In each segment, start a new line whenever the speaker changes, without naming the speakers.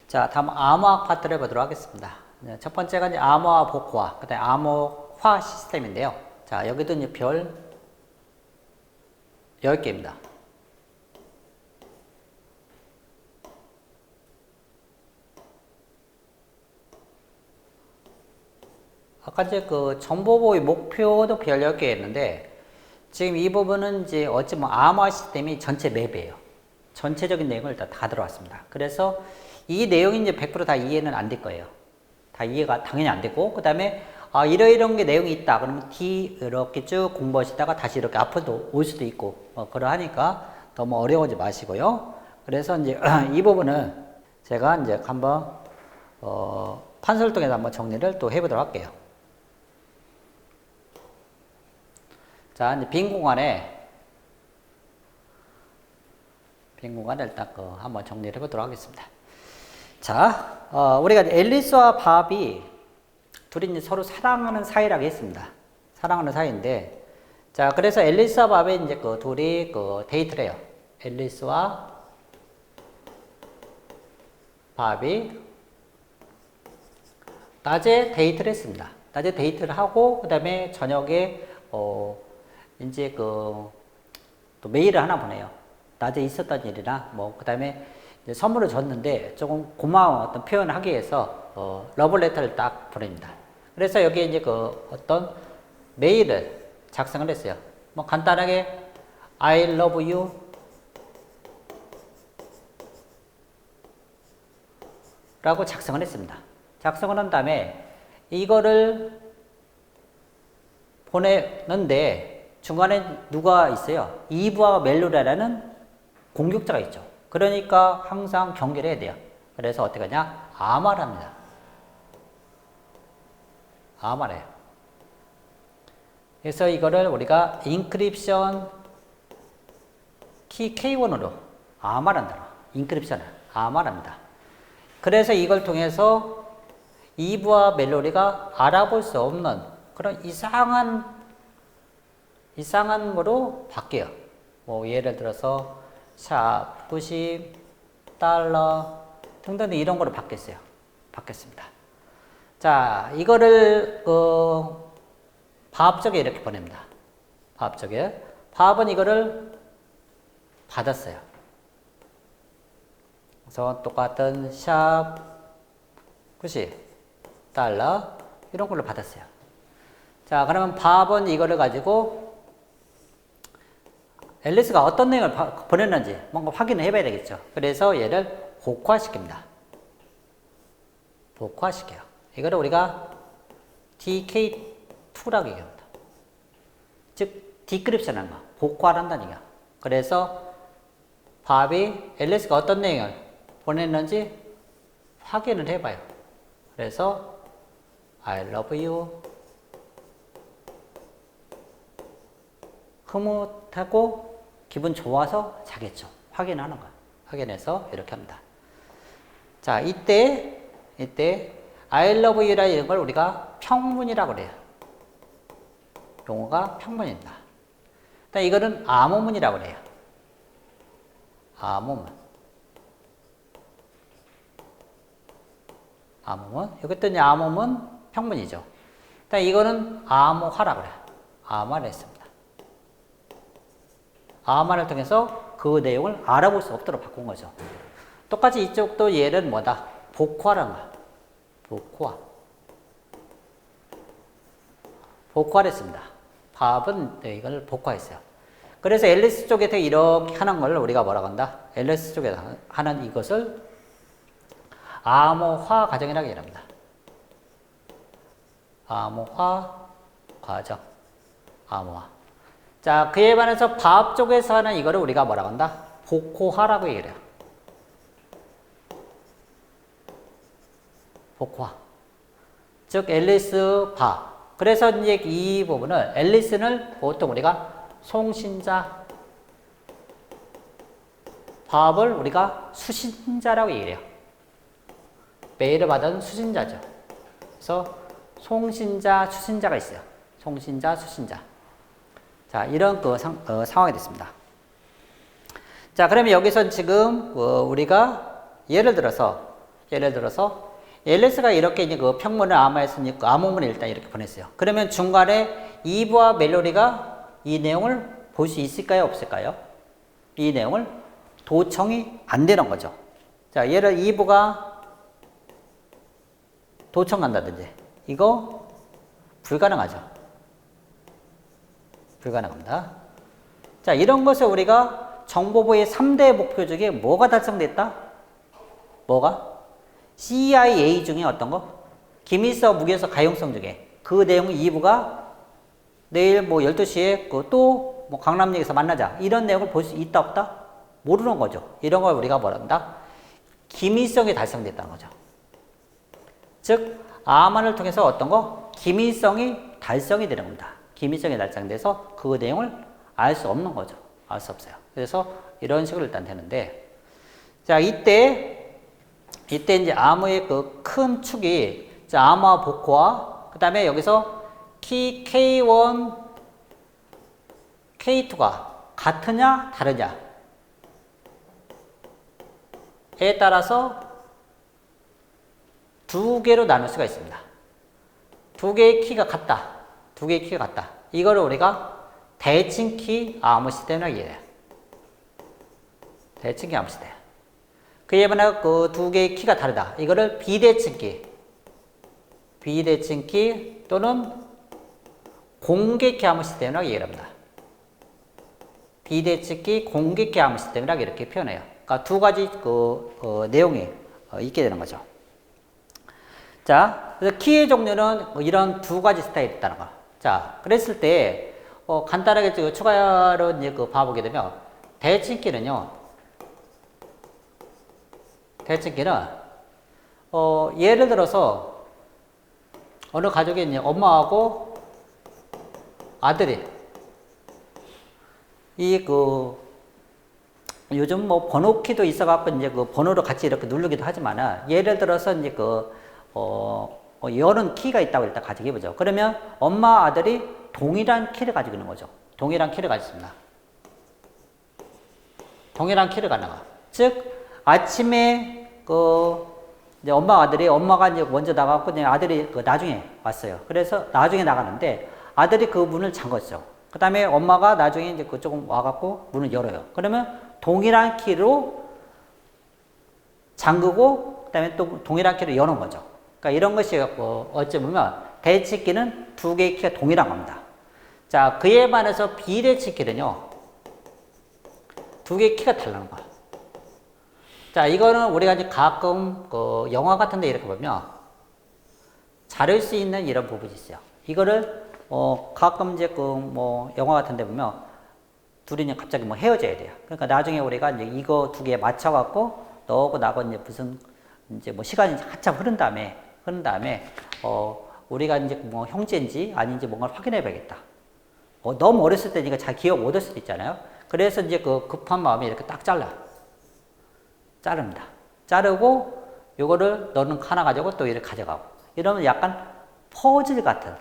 자, 다음 암호학 파트를 보도록 하겠습니다. 첫 번째가 이제 암호화 복호화, 그 다음에 암호화 시스템인데요. 자, 여기도 이제 별 10개입니다. 아까 이제 그 정보보호 목표도 별 10개였는데, 지금 이 부분은 이제 어찌 뭐 암호화 시스템이 전체 맵이에요. 전체적인 내용을 일단 다 들어왔습니다. 그래서 이 내용이 이제 100% 다 이해는 안 될 거예요. 다 이해가 당연히 안 되고, 그 다음에 이런 게 내용이 있다. 그러면 이렇게 쭉 공부하시다가 다시 이렇게 앞으로 올 수도 있고, 그러하니까 너무 어려워하지 마시고요. 그래서 이제 이 부분은 제가 이제 한번 판서를 통해서 한번 정리를 또 해보도록 할게요. 자, 이제 빈 공간을 일단 한번 정리를 해보도록 하겠습니다. 자, 우리가 앨리스와 밥이 둘이 이제 서로 사랑하는 사이라고 했습니다. 사랑하는 사이인데, 자, 그래서 앨리스와 밥이 이제 둘이 데이트를 해요. 앨리스와 밥이 낮에 데이트를 했습니다. 낮에 데이트를 하고, 그 다음에 저녁에, 이제 또 메일을 하나 보내요. 낮에 있었던 일이나, 그 다음에 선물을 줬는데 조금 고마운 어떤 표현을 하기 위해서, 러브레터를 딱 보냅니다. 그래서 여기에 이제 어떤 메일을 작성을 했어요. 간단하게, I love you. 라고 작성을 했습니다. 작성을 한 다음에 이거를 보내는데 중간에 누가 있어요? 이브와 멜로라라는 공격자가 있죠. 그러니까 항상 경계를 해야 돼요. 그래서 어떻게 하냐? 암호를 합니다. 암호를 해요. 그래서 이거를 우리가 인크립션 키 K1으로 암호를 한다. 인크립션을 암호를 합니다. 그래서 이걸 통해서 이브와 멜로디가 알아볼 수 없는 그런 이상한 거로 바뀌어요. 예를 들어서 샵 90달러 등등 이런 거로 바뀌었습니다. 자, 이거를 밥 쪽에 이렇게 보냅니다. 밥 쪽에. 밥은 이거를 받았어요. 그래서 똑같은 샵 90달러 이런 걸로 받았어요. 자, 그러면 밥은 이거를 가지고 앨리스가 어떤 내용을 보냈는지 뭔가 확인을 해봐야 되겠죠. 그래서 얘를 복화시킵니다. 복화시켜요. 이거를 우리가 DK2라고 얘기합니다. 즉, 디크립션 하는 거. 복화를 한다는 얘기야. 그래서 밥이 앨리스가 어떤 내용을 보냈는지 확인을 해봐요. 그래서 I love you. 흐뭇하고 기분 좋아서 자겠죠. 확인하는 거예요. 확인해서 이렇게 합니다. 자, 이때 I love you라는 이런 걸 우리가 평문이라고 그래요. 용어가 평문입니다. 이거는 암호문이라고 그래요. 암호문. 이것도 이제 암호문 평문이죠. 이거는 암호화라고 그래요. 암호화를 했습니다. 암호화를 통해서 그 내용을 알아볼 수 없도록 바꾼 거죠. 똑같이 이쪽도 얘는 뭐다? 복화라는 거야. 복화를 했습니다. 밥은 이걸 복화했어요. 그래서 앨리스 쪽에서 이렇게 하는 걸 우리가 뭐라고 한다? 앨리스 쪽에서 하는 이것을 암호화 과정이라고 얘기합니다. 암호화 과정. 암호화. 자, 그에 반해서 밥 쪽에서 하는 이거를 우리가 뭐라고 한다? 복호화라고 얘기를 해요. 복호화. 즉, 앨리스, 밥. 그래서 이제 이 부분을, 앨리스는 보통 우리가 송신자, 밥을 우리가 수신자라고 얘기해요. 메일을 받은 수신자죠. 그래서 송신자, 수신자가 있어요. 송신자, 수신자. 자, 이런 상황이 됐습니다. 자, 그러면 여기서 지금 우리가 예를 들어서 예를 들어서 LS가 이렇게 이제 그 평문을 암호했으니까 그 암호문을 일단 이렇게 보냈어요. 그러면 중간에 이브와 멜로디가 이 내용을 볼 수 있을까요? 없을까요? 이 내용을 도청이 안 되는 거죠. 자, 예를 이브가 도청 간다든지 이거 불가능하죠. 불가능합니다. 자, 이런 것을 우리가 정보부의 3대 목표 중에 뭐가 달성됐다? 뭐가? CIA 중에 어떤 거? 기밀서, 무기서, 가용성 중에 그 내용을 2부가 내일 뭐 12시에 또 뭐 강남역에서 만나자 이런 내용을 볼 수 있다 없다? 모르는 거죠. 이런 걸 우리가 뭐라 한다? 기밀성이 달성됐다는 거죠. 즉 암호를 통해서 어떤 거? 기밀성이 달성이 되는 겁니다. 기밀성이 달성돼서 그 내용을 알 수 없는 거죠. 알 수 없어요. 그래서 이런 식으로 일단 되는데, 자, 이때 이제 암호의 그 큰 축이, 자, 암호와 복호와, 그 다음에 여기서 키 K1, K2가 같으냐, 다르냐에 따라서 두 개로 나눌 수가 있습니다. 두 개의 키가 같다. 두 개의 키가 같다. 이거를 우리가 대칭키 암호 시스템이라고 얘기해요. 대칭키 암호 시스템. 그에 반해 그 두 개의 키가 다르다. 이거를 비대칭키 또는 공개키 암호 시스템이라고 얘기합니다. 비대칭키, 공개키 암호 시스템이라고 이렇게 표현해요. 그러니까 두 가지 내용이 있게 되는 거죠. 자, 그래서 키의 종류는 이런 두 가지 스타일이 있다는 거. 자, 그랬을 때 간단하게 추가로 이제 봐보게 되면 대칭키는요. 대칭키는 예를 들어서 어느 가족에 이제 엄마하고 아들이 요즘 뭐 번호키도 있어갖고 이제 그 번호로 같이 이렇게 누르기도 하지만은 예를 들어서 이제 여러 키가 있다고 일단 가지고 해보죠. 그러면 엄마 아들이 동일한 키를 가지고 있는 거죠. 동일한 키를 가지고 있습니다. 동일한 키를 가는 거. 즉 아침에 이제 엄마가 이제 먼저 나갔고 이제 아들이 나중에 왔어요. 그래서 나중에 나가는데 아들이 그 문을 잠궜죠. 그 다음에 엄마가 나중에 이제 조금 와갖고 문을 열어요. 그러면 동일한 키로 잠그고 그 다음에 또 동일한 키로 여는 거죠. 그러니까 이런 것이 어찌 보면 대칭키는 두 개의 키가 동일한 겁니다. 자, 그에 반해서 비대칭키는요. 두 개의 키가 다르는 거야. 자, 이거는 우리가 이제 가끔 영화 같은 데 이렇게 보면 자를 수 있는 이런 부분이 있어요. 이거를 가끔 이제 영화 같은 데 보면 둘이 갑자기 헤어져야 돼요. 그러니까 나중에 우리가 이제 이거 두 개 맞춰갖고 너하고 나하고 이제 시간이 한참 흐른 다음에 우리가 이제 형제인지 아닌지 뭔가를 확인해 봐야겠다. 너무 어렸을 때니까 잘 기억 못 할 수도 있잖아요. 그래서 이제 급한 마음에 이렇게 딱 자릅니다. 자르고 요거를 너는 하나 가지고 또 이렇게 가져가고. 이러면 약간 퍼즐 같은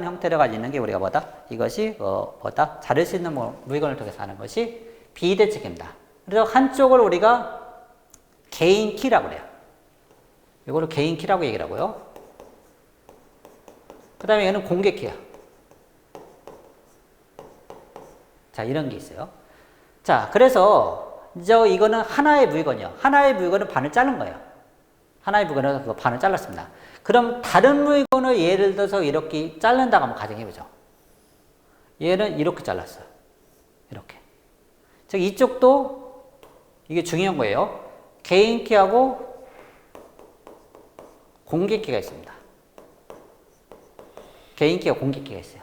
형태를 가지는 게 우리가 이것이 자를 수 있는 물건을 통해서 하는 것이 비대칭입니다. 그래서 한쪽을 우리가 개인 키라고 그래요. 이거를 개인 키라고 얘기를 하고요. 그 다음에 얘는 공개 키야. 자, 이런 게 있어요. 자, 그래서 이거는 하나의 물건이요. 하나의 물건은 반을 자른 거예요. 하나의 물건은 반을 잘랐습니다. 그럼 다른 물건을 예를 들어서 이렇게 자른다고 한번 가정해보죠. 얘는 이렇게 잘랐어요. 이렇게. 즉 이쪽도 이게 중요한 거예요. 개인 키하고 공개 키가 있습니다. 개인 키와 공개 키가 있어요.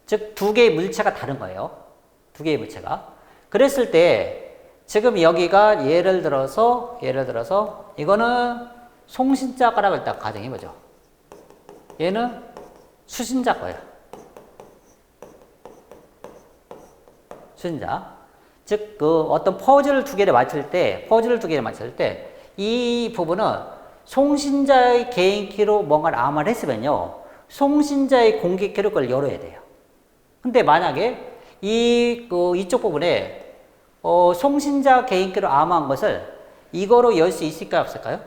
즉 두 개의 물체가 다른 거예요. 두 개의 물체가. 그랬을 때 지금 여기가 예를 들어서 이거는 송신자 거라고 일단 가정해보죠. 얘는 수신자 거예요. 수신자. 즉, 어떤 퍼즐을 두 개를 맞출 때, 이 부분은 송신자의 개인 키로 뭔가를 암호를 했으면요. 송신자의 공개 키로 그걸 열어야 돼요. 근데 만약에 이쪽 부분에 송신자 개인 키로 암호한 것을 이거로 열 수 있을까요, 없을까요?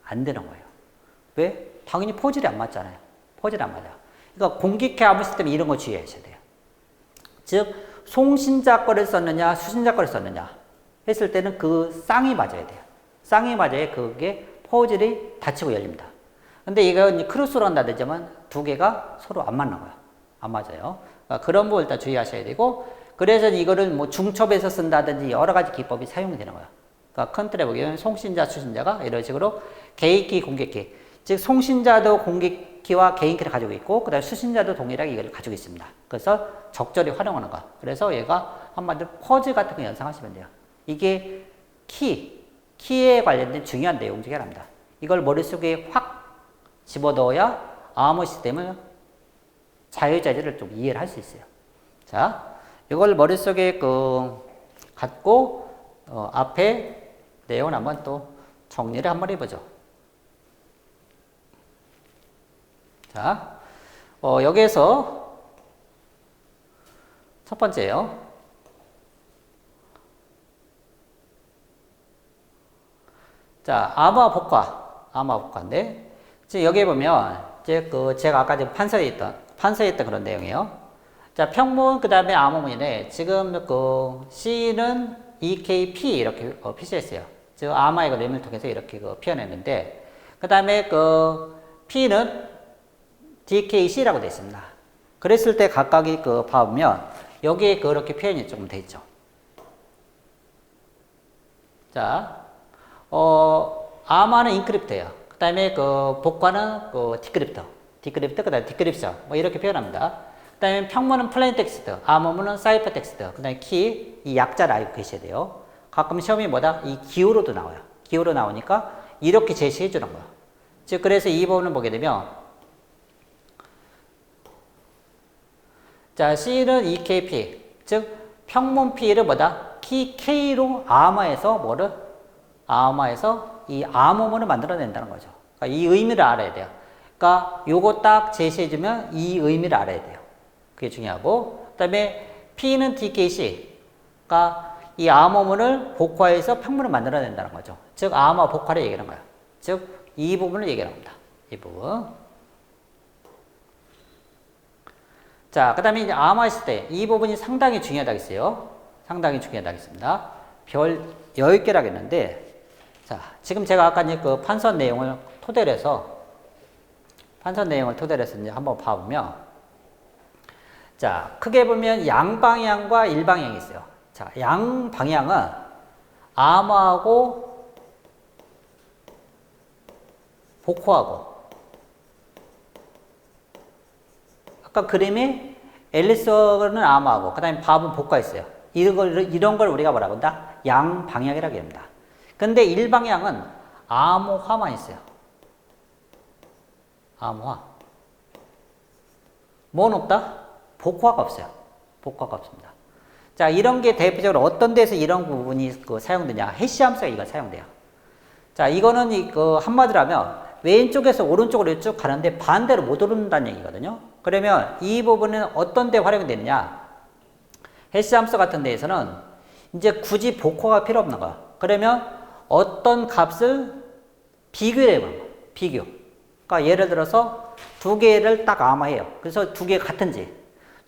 안 되는 거예요. 왜? 당연히 포질이 안 맞잖아요. 포질이 안 맞아요. 그러니까 공기계 암호 시스템 이런 거 주의하셔야 돼요. 즉, 송신자 거를 썼느냐, 수신자 거를 썼느냐 했을 때는 그 쌍이 맞아야 돼요. 쌍이 맞아야 그게 포질이 닫히고 열립니다. 근데 이거 크로스로 한다든지만 두 개가 서로 안 맞는 거예요. 안 맞아요. 그러니까 그런 부분 일단 주의하셔야 되고, 그래서 이거를 뭐 중첩에서 쓴다든지 여러 가지 기법이 사용이 되는 거예요. 그러니까 컨트롤해 보면 송신자, 수신자가 이런 식으로 개인키, 공개키. 즉, 송신자도 공개키와 개인키를 가지고 있고, 그 다음에 수신자도 동일하게 이걸 가지고 있습니다. 그래서 적절히 활용하는 거. 그래서 얘가 한마디로 퍼즐 같은 거 연상하시면 돼요. 이게 키에 관련된 중요한 내용 중에 하나입니다. 이걸 머릿속에 확 집어넣어야 암호 시스템을 자유자재를 좀 이해를 할 수 있어요. 자, 이걸 머릿속에 갖고 앞에 내용을 한번 또 정리를 한번 해보죠. 자, 여기에서 첫 번째요. 자, 암호화 복화인데, 지금 여기에 보면, 이제 제가 아까 지금 판서했던 그런 내용이에요. 자, 평문, 그 다음에 암호문인데, 지금 C는 EKP 이렇게 표시했어요. 즉, 암호의 램을 통해서 이렇게 표현했는데, 그 다음에 P는 DKC라고 되어 있습니다. 그랬을 때 각각이 봐보면, 여기에 그렇게 표현이 조금 되어 있죠. 자, 암호는 인크립트예요. 그 다음에 복화는 디크립트, 그 다음에 디크립션, 뭐 이렇게 표현합니다. 그 다음에 평문은 플레인 텍스트, 암호문은 사이퍼 텍스트, 그 다음에 키, 이 약자를 알고 계셔야 돼요. 가끔 시험이 뭐다? 이 기호로도 나와요. 기호로 나오니까 이렇게 제시해 주는 거예요. 즉, 그래서 이 부분을 보게 되면, 자, C는 EKP, 즉, 평문 P를 뭐다? 키 K로 암호해서 이 암호문을 만들어낸다는 거죠. 그러니까 이 의미를 알아야 돼요. 그러니까 요거 딱 제시해주면 이 의미를 알아야 돼요. 그게 중요하고, 그 다음에 P는 DKC, 그러니까 이 암호문을 복화해서 평문을 만들어낸다는 거죠. 즉, 암호 복화를 얘기하는 거예요. 즉, 이 부분을 얘기하는 겁니다. 이 부분. 자, 그 다음에 이제 암호했을 때 이 부분이 상당히 중요하다겠어요. 상당히 중요하다겠습니다. 별 10개라고 했는데, 자, 지금 제가 아까 이제 판서 내용을 토대로 해서 이제 한번 봐보면, 자, 크게 보면 양방향과 일방향이 있어요. 자, 양방향은 암호하고 복호하고, 아까 그림에 앨리스는 암호하고, 그 다음에 밥은 복화 있어요. 이런 걸 우리가 뭐라고 한다? 양방향이라고 합니다. 근데 일방향은 암호화만 있어요. 암호화. 뭐는 없다? 복화가 없어요. 복화가 없습니다. 자, 이런 게 대표적으로 어떤 데서 이런 부분이 사용되냐? 해시 함수가 이거 사용돼요. 자, 이거는 한마디로 하면 왼쪽에서 오른쪽으로 쭉 가는데 반대로 못 오른다는 얘기거든요. 그러면 이 부분은 어떤 데 활용이 되느냐? 해시 함수 같은 데에서는 이제 굳이 복화가 필요 없는 거야. 그러면 어떤 값을 비교해 보는 거야. 비교. 그러니까 예를 들어서 두 개를 딱 암호해요. 그래서 두 개 같은지.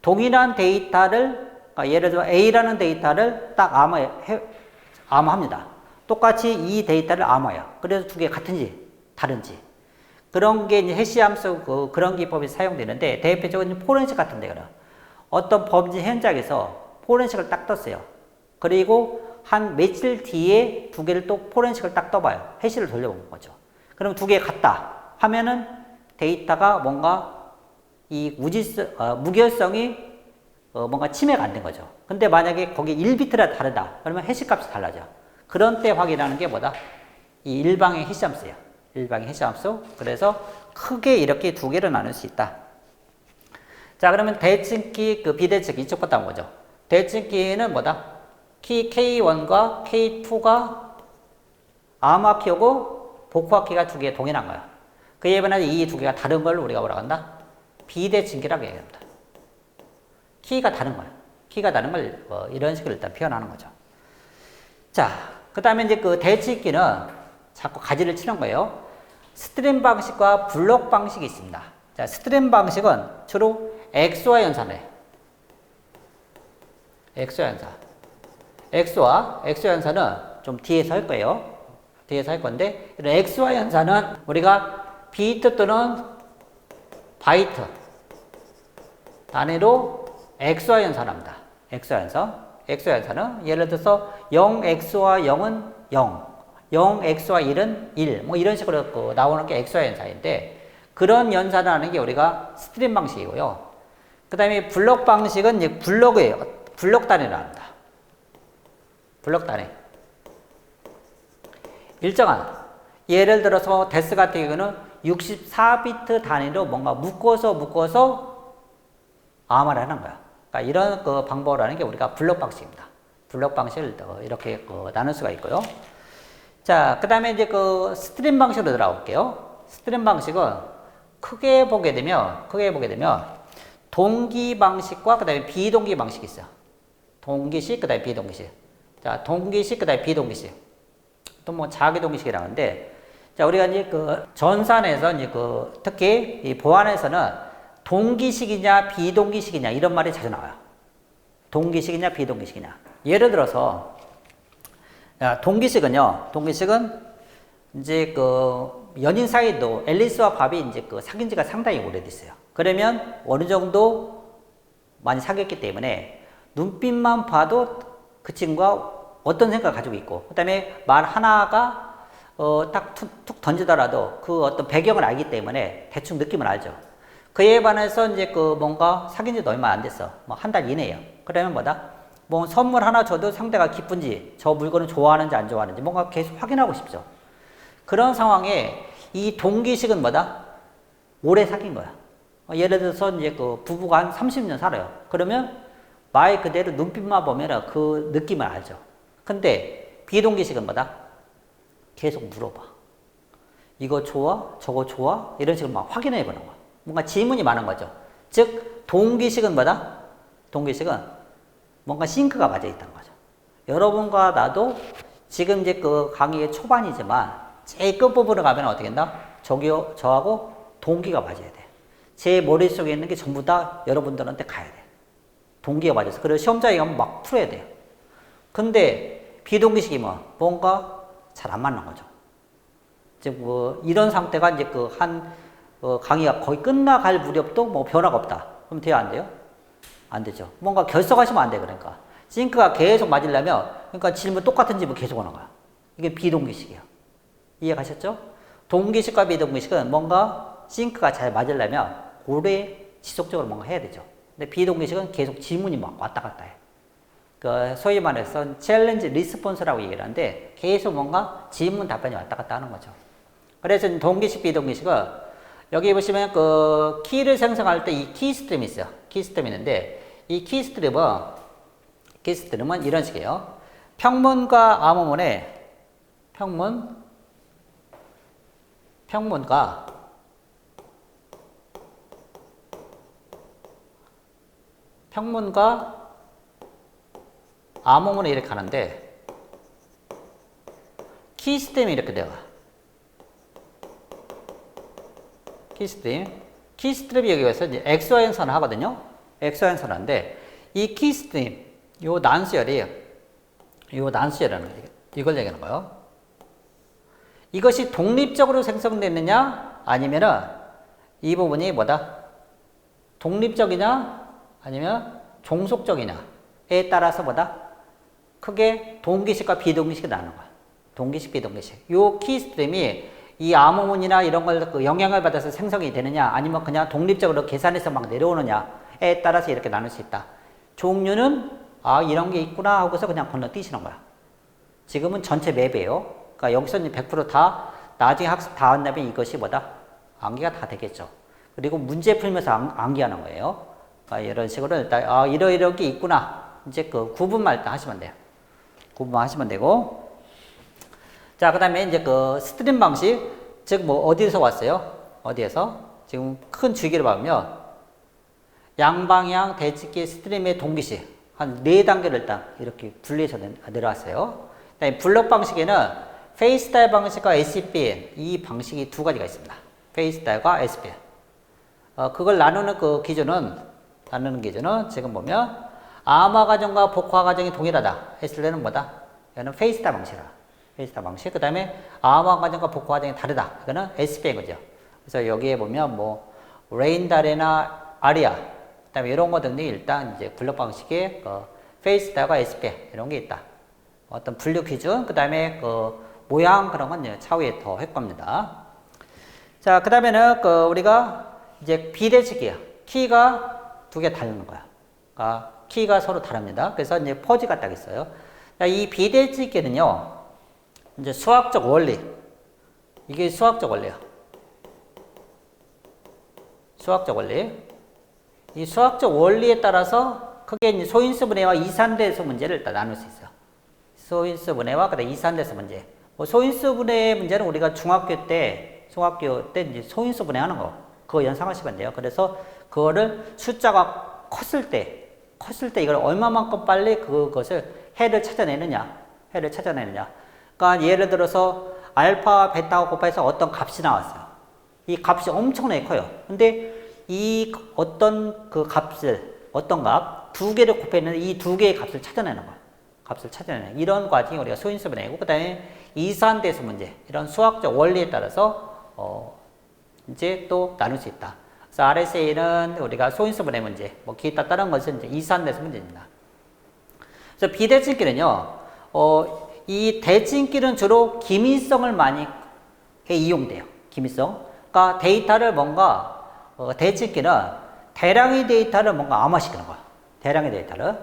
동일한 데이터를, 그러니까 예를 들어 A라는 데이터를 딱 암호합니다. 똑같이 이 데이터를 암호해요. 그래서 두 개 같은지, 다른지. 그런 게 이제 해시 함수 그런 기법이 사용되는데, 대표적으로 포렌식 같은 데 그래요. 어떤 범죄 현장에서 포렌식을 딱 떴어요. 그리고 한 며칠 뒤에 두 개를 또 포렌식을 딱 떠봐요. 해시를 돌려보는 거죠. 그럼 두 개 같다 하면은 데이터가 뭔가 이 무결성이 뭔가 침해가 안 된 거죠. 근데 만약에 거기 1비트라 다르다 그러면 해시 값이 달라져. 그런 때 확인하는 게 뭐다? 이 일방의 해시 함수예요. 일방의 해시 함수. 그래서 크게 이렇게 두 개로 나눌 수 있다. 자, 그러면 대칭키, 비대칭키 이쪽부터 한번 보죠. 대칭키는 뭐다? 키 K1과 K2가 암호화 키하고 복호화 키가 두 개 동일한 거야. 그에 반해 이 두 개가 다른 걸 우리가 뭐라고 한다? 비대칭키라고 얘기합니다. 키가 다른 거야. 키가 다른 걸 이런 식으로 일단 표현하는 거죠. 자, 그 다음에 이제 그 대치기는 자꾸 가지를 치는 거예요. 스트림 방식과 블록 방식이 있습니다. 자, 스트림 방식은 주로 엑소와 연산을 해요. 엑소와 연산. 엑소와 연산은 좀 뒤에서 할 거예요. 뒤에서 할 건데, 이런 엑소와 연산은 우리가 비트 또는 바이트 단위로 엑소와 연산합니다. 엑소와 연산. 엑소와 연산은 예를 들어서 0x와 0은 0, 0x와 1은 1, 뭐 이런 식으로 나오는 게 엑소와 연산인데, 그런 연산을 하는 게 우리가 스트림 방식이고요. 그 다음에 블록 방식은 이제 블록이에요. 블록 단위로 합니다. 블록 단위. 일정한, 예를 들어서 데스 같은 경우는 64비트 단위로 뭔가 묶어서 암호를 하는 거야. 그러니까 이런 그 방법을 하는 게 우리가 블록 방식입니다. 블록 방식을 이렇게 나눌 수가 있고요. 자, 그 다음에 이제 그 스트림 방식으로 들어가 볼게요. 스트림 방식은 크게 보게 되면 동기 방식과 그 다음에 비동기 방식이 있어요. 동기식, 그 다음에 비동기식. 자, 동기식, 그 다음에 비동기식. 또 뭐 자기동기식이라고 하는데, 자, 우리가 이제 그 전산에서 이제 그 특히 이 보안에서는 동기식이냐 비동기식이냐 이런 말이 자주 나와요. 동기식이냐 비동기식이냐. 예를 들어서 동기식은 이제 그 연인 사이도 앨리스와 밥이 이제 그 사귄 지가 상당히 오래됐어요. 그러면 어느 정도 많이 사귀었기 때문에 눈빛만 봐도 그 친구가 어떤 생각을 가지고 있고, 그 다음에 말 하나가 딱 툭 던지더라도 그 어떤 배경을 알기 때문에 대충 느낌을 알죠. 그에 반해서 이제 그 뭔가 사귄 지도 얼마 안 됐어. 뭐 한 달 이내예요. 그러면 뭐다? 뭐 선물 하나 줘도 상대가 기쁜지, 저 물건을 좋아하는지 안 좋아하는지 뭔가 계속 확인하고 싶죠. 그런 상황에 이 동기식은 뭐다? 오래 사귄 거야. 예를 들어서 이제 그 부부가 한 30년 살아요. 그러면 말 그대로 눈빛만 보면 그 느낌을 알죠. 근데 비동기식은 뭐다? 계속 물어봐. 이거 좋아? 저거 좋아? 이런 식으로 막 확인해 보는 거야. 뭔가 질문이 많은 거죠. 즉 동기식은 뭐다? 동기식은 뭔가 싱크가 맞아 있다는 거죠. 여러분과 나도 지금 이제 그 강의의 초반이지만 제일 끝부분을 가면 어떻게 된다? 저하고 동기가 맞아야 돼. 제 머릿속에 있는 게 전부 다 여러분들한테 가야 돼. 동기가 맞아서. 그래서 시험장에 가면 막 풀어야 돼요. 근데 비동기식이면 뭔가 잘 안 맞는 거죠. 즉, 뭐, 이런 상태가 이제 강의가 거의 끝나갈 무렵도 뭐 변화가 없다. 그럼 돼요, 안 돼요? 안 되죠. 뭔가 결석하시면 안 돼, 그러니까. 싱크가 계속 맞으려면, 그러니까 질문 똑같은 질문 계속 오는 거야. 이게 비동기식이에요. 이해가셨죠? 동기식과 비동기식은 뭔가 싱크가 잘 맞으려면 오래 지속적으로 뭔가 해야 되죠. 근데 비동기식은 계속 질문이 막 왔다 갔다 해. 그 소위 말해서 챌린지 리스폰스라고 얘기를 하는데 계속 뭔가 질문 답변이 왔다 갔다 하는 거죠. 그래서 동기식, 비동기식은 여기 보시면 그 키를 생성할 때 이 키스트림이 있어요. 키스트림이 있는데 이 키스트림은 이런 식이에요. 평문과 암호문에 평문과 암호문에 이렇게 가는데 키스트림이 이렇게 돼요. 키스트림이 여기 와서 이제 엑소와 연산을 하거든요. 엑소와 연산을 하는데 이 키스트림, 요 난수열이라는 거예요. 이걸 얘기하는 거예요. 이것이 독립적으로 생성됐느냐 아니면은 이 부분이 뭐다? 독립적이냐 아니면 종속적이냐에 따라서 뭐다? 크게 동기식과 비동기식이 나는 거야. 동기식, 비동기식. 요 키스트림이 이 암호문이나 이런 걸 그 영향을 받아서 생성이 되느냐, 아니면 그냥 독립적으로 계산해서 막 내려오느냐에 따라서 이렇게 나눌 수 있다. 종류는, 이런 게 있구나 하고서 그냥 건너뛰시는 거야. 지금은 전체 맵이에요. 그러니까 여기서는 100% 다, 나중에 학습 다 한다면 이것이 뭐다? 암기가 다 되겠죠. 그리고 문제 풀면서 암기하는 거예요. 그러니까 이런 식으로 일단, 이런 게 있구나. 이제 그 구분만 일단 하시면 돼요. 구분하시면 되고. 자, 그 다음에 이제 그 스트림 방식, 즉 뭐 어디에서 왔어요? 어디에서? 지금 큰 주기를 봐보면 양방향 대칭기 스트림의 동기식 한 4단계를 일단 이렇게 분리해서 내려왔어요. 그다음에 블록 방식에는 페이스 다이얼 방식과 SPN 이 방식이 두 가지가 있습니다. 페이스 다이얼과 SPN. 그걸 나누는 기준은 지금 보면 암화 과정과 복화 과정이 동일하다 했을 때는 뭐다? 이거는 페이스 다이얼 방식이다. 페이스 다이얼 방식. 그다음에 암화 과정과 복화 과정이 다르다. 이거는 SPN 거죠. 그래서 여기에 보면 뭐 레인다레나 아리아 그다음에 이런 거 등등이 일단 이제 블록 방식의 페이스 다이얼과 SPN 이런 게 있다. 어떤 분류 기준, 그다음에 모양 그런 건 이제 차후에 더 할 겁니다. 자, 그다음에는 우리가 이제 비대칭이야. 키가 두 개 다른 거야. 그러니까 키가 서로 다릅니다. 그래서 이제 퍼즈가 딱 있어요. 자, 이 비대칭기는요, 이제 수학적 원리. 이게 수학적 원리야. 수학적 원리. 이 수학적 원리에 따라서 크게 이제 소인수 분해와 이산대수 문제를 일단 나눌 수 있어요. 소인수 분해와 그다음 이산대수 문제. 소인수 분해 문제는 우리가 중학교 때 이제 소인수 분해하는 거 그거 연상하시면 돼요. 그래서 그거를 숫자가 컸을 때 이걸 얼마만큼 빨리 그것을 해를 찾아내느냐. 그러니까 예를 들어서 알파, 베타하고 곱해서 어떤 값이 나왔어요. 이 값이 엄청나게 커요. 근데 이 어떤 값 두 개를 곱해는 이 두 개의 값을 찾아내는 거야. 이런 과정이 우리가 소인수 분해고, 그 다음에 이산대수 문제, 이런 수학적 원리에 따라서 이제 또 나눌 수 있다. 그래서 RSA는 우리가 소인수 분해 문제, 뭐 기타 다른 것은 이제 이산대수 문제입니다. 그래서 비대칭기는요, 이 대칭기는 주로 기민성을 많이 이용돼요. 기민성. 그러니까 데이터를 뭔가 대칭기는 대량의 데이터를 뭔가 암호화시키는 거야. 대량의 데이터를.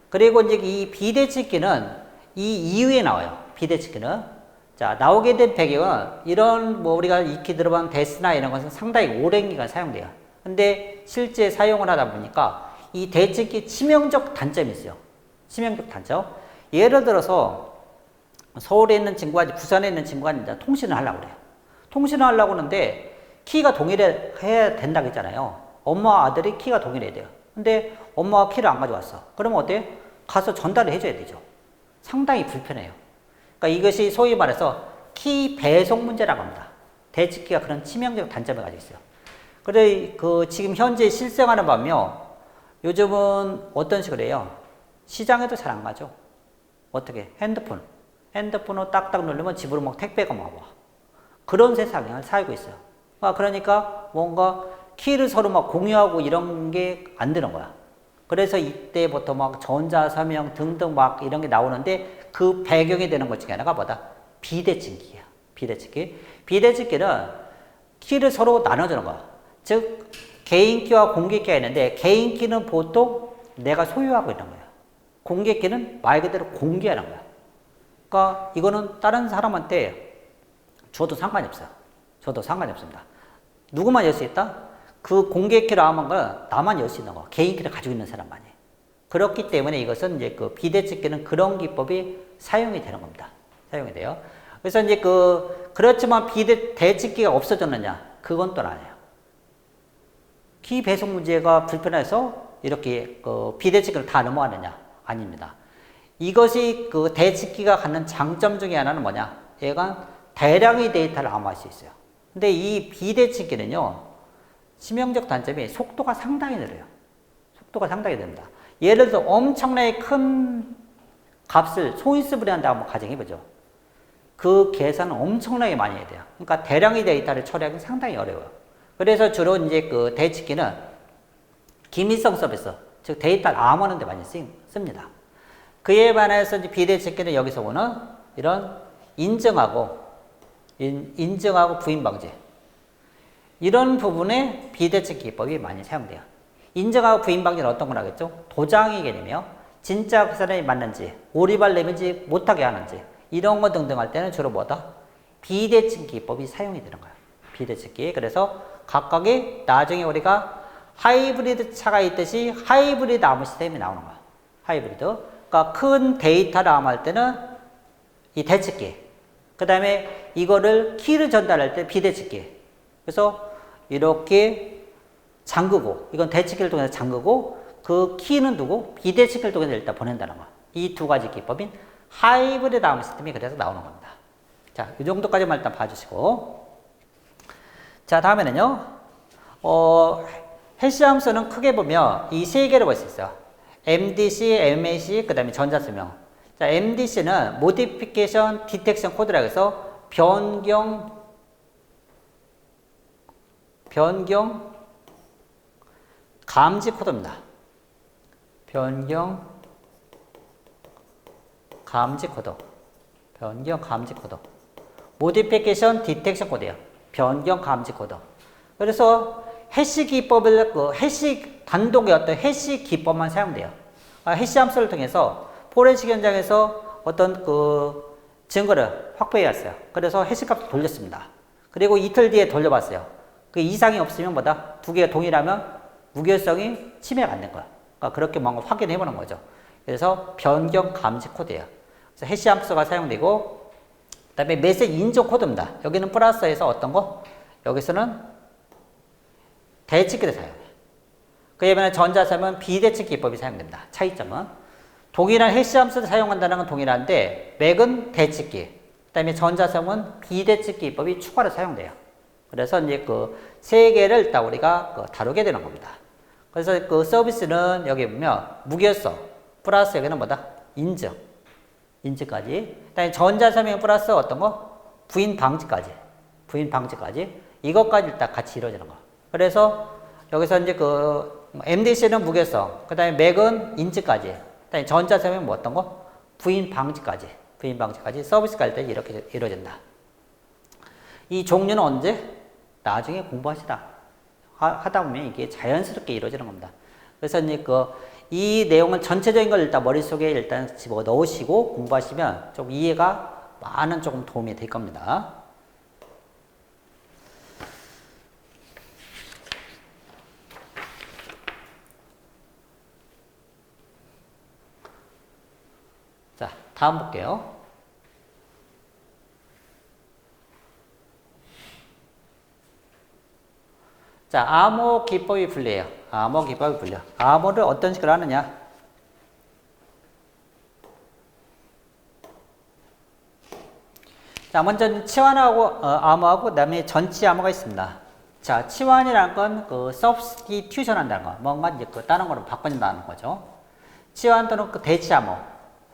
그리고 이제 이 비대칭기는 이 이후에 나와요. 비대칭기는. 자, 나오게 된 배경은 이런 뭐 우리가 익히 들어본 데스나 이런 것은 상당히 오랜 기간 사용돼요. 근데 실제 사용을 하다 보니까 이 대칭기 치명적 단점이 있어요. 치명적 단점. 예를 들어서 서울에 있는 친구가 부산에 있는 친구가 이제 통신을 하려고 그래요. 통신을 하려고 하는데 키가 동일해야 된다고 했잖아요. 엄마와 아들이 키가 동일해야 돼요. 근데 엄마가 키를 안 가져왔어. 그러면 어때? 가서 전달을 해줘야 되죠. 상당히 불편해요. 그러니까 이것이 소위 말해서 키 배송 문제라고 합니다. 대칭기가 그런 치명적 단점을 가지고 있어요. 그래, 지금 현재 실생활을 보면 요즘은 어떤 식으로 해요? 시장에도 잘 안 가죠. 어떻게? 핸드폰으로 딱딱 누르면 집으로 막 택배가 막 와. 그런 세상을 살고 있어요. 그러니까 뭔가 키를 서로 막 공유하고 이런 게 안 되는 거야. 그래서 이때부터 막 전자서명 등등 막 이런 게 나오는데 그 배경이 되는 것 중에 하나가 뭐다? 비대칭기야. 비대칭기는 키를 서로 나눠주는 거야. 즉, 개인키와 공개키가 있는데 개인키는 보통 내가 소유하고 있는 거야. 공개키는 말 그대로 공개하는 거야. 그러니까 이거는 다른 사람한테 줘도 상관이 없어요. 누구만 열 수 있다? 그 공개키를 암한 걸 나만 열 수 있는 거. 개인키를 가지고 있는 사람만이. 그렇기 때문에 이것은 이제 비대칭기는 그런 기법이 사용이 되는 겁니다. 사용이 돼요. 그래서 이제 그렇지만 대칭기가 없어졌느냐? 그건 또 아니에요. 키 배송 문제가 불편해서 이렇게 비대칭기를 다 넘어가느냐? 아닙니다. 이것이 대칭기가 갖는 장점 중에 하나는 뭐냐? 얘가 대량의 데이터를 암호화할 수 있어요. 근데 이 비대칭기는요, 치명적 단점이 속도가 상당히 느려요. 느립니다. 예를 들어 엄청나게 큰 값을 소인수 분해한다 한번 가정해보죠. 그 계산은 엄청나게 많이 해야 돼요. 그러니까 대량의 데이터를 처리하기 상당히 어려워요. 그래서 주로 이제 대칭기는 기밀성 서비스, 즉 데이터를 암호하는 데 많이 씁니다. 그에 반해서 이제 비대칭기는 여기서 오는 이런 인증하고 부인 방지. 이런 부분에 비대칭 기법이 많이 사용돼요. 인증하고 부인 방지는 어떤 걸 하겠죠? 도장의 개념이요. 진짜 그 사람이 맞는지, 오리발 내는지 못하게 하는지, 이런 거 등등 할 때는 주로 뭐다? 비대칭 기법이 사용이 되는 거예요. 비대칭기. 그래서 각각의 나중에 우리가 하이브리드 차가 있듯이 하이브리드 암호 시스템이 나오는 거예요. 하이브리드. 그러니까 큰 데이터를 암호할 때는 이 대칭기. 그 다음에 이거를 키를 전달할 때 비대칭기. 그래서 이렇게 잠그고, 이건 대칭기를 통해서 잠그고, 그 키는 두고 비대칭기를 통해서 일단 보낸다는 거야. 이 두 가지 기법인 하이브리드 아머 시스템이 그래서 나오는 겁니다. 자, 이 정도까지만 일단 봐주시고. 자, 다음에는요, 해시 함수는 크게 보면 이 세 개로 볼 수 있어요. MDC, MAC, 그 다음에 전자수명. 자, MDC는 Modification Detection Code라고 해서 변경 감지 코드입니다. 변경 감지 코드. Modification Detection 코드예요. 변경 감지 코드. 그래서 해시 기법을 해시 단독의 어떤 해시 기법만 사용돼요. 해시 함수를 통해서 포렌식 현장에서 어떤 증거를 확보해 왔어요. 그래서 해시 값을 돌렸습니다. 그리고 이틀 뒤에 돌려봤어요. 그 이상이 없으면 뭐다? 두 개가 동일하면 무결성이 침해가 안 된 거야. 그러니까 그렇게 뭔가 확인해 보는 거죠. 그래서 변경 감지 코드예요. 그래서 해시 함수가 사용되고, 그 다음에 메시지 인증 코드입니다. 여기는 플러스에서 어떤 거? 여기서는 대칭기를 사용해요. 그에 반해 전자사면 비대칭 기법이 사용됩니다. 차이점은 동일한 해시 함수를 사용한다는 건 동일한데 맥은 대칭기, 그 다음에 전자사면 비대칭 기법이 추가로 사용돼요. 그래서 이제 세 개를 일단 우리가 다루게 되는 겁니다. 그래서 서비스는 여기 보면 무결성 플러스 여기는 뭐다? 인증까지. 그다음에 전자서명 플러스 어떤 거? 부인 방지까지. 이것까지 일단 같이 이루어지는 거. 그래서 여기서 이제 MDC는 무결성, 그다음에 맥은 인증까지. 그다음에 전자서명 뭐 어떤 거? 부인 방지까지 서비스가 일단 이렇게 이루어진다. 이 종류는 언제? 나중에 공부하시다. 하다 보면 이게 자연스럽게 이루어지는 겁니다. 그래서 이제 이 내용을 전체적인 걸 일단 머릿속에 일단 집어 넣으시고 공부하시면 좀 이해가 많은 조금 도움이 될 겁니다. 자, 다음 볼게요. 자, 암호 기법이 분리해요. 암호를 어떤 식으로 하느냐? 자, 먼저 치환하고 암호하고 그다음에 전치 암호가 있습니다. 자, 치환이라는 건 substitution 한다는 거. 뭔가 이제 다른 거로 바꾼다는 거죠. 치환 또는 대치 암호.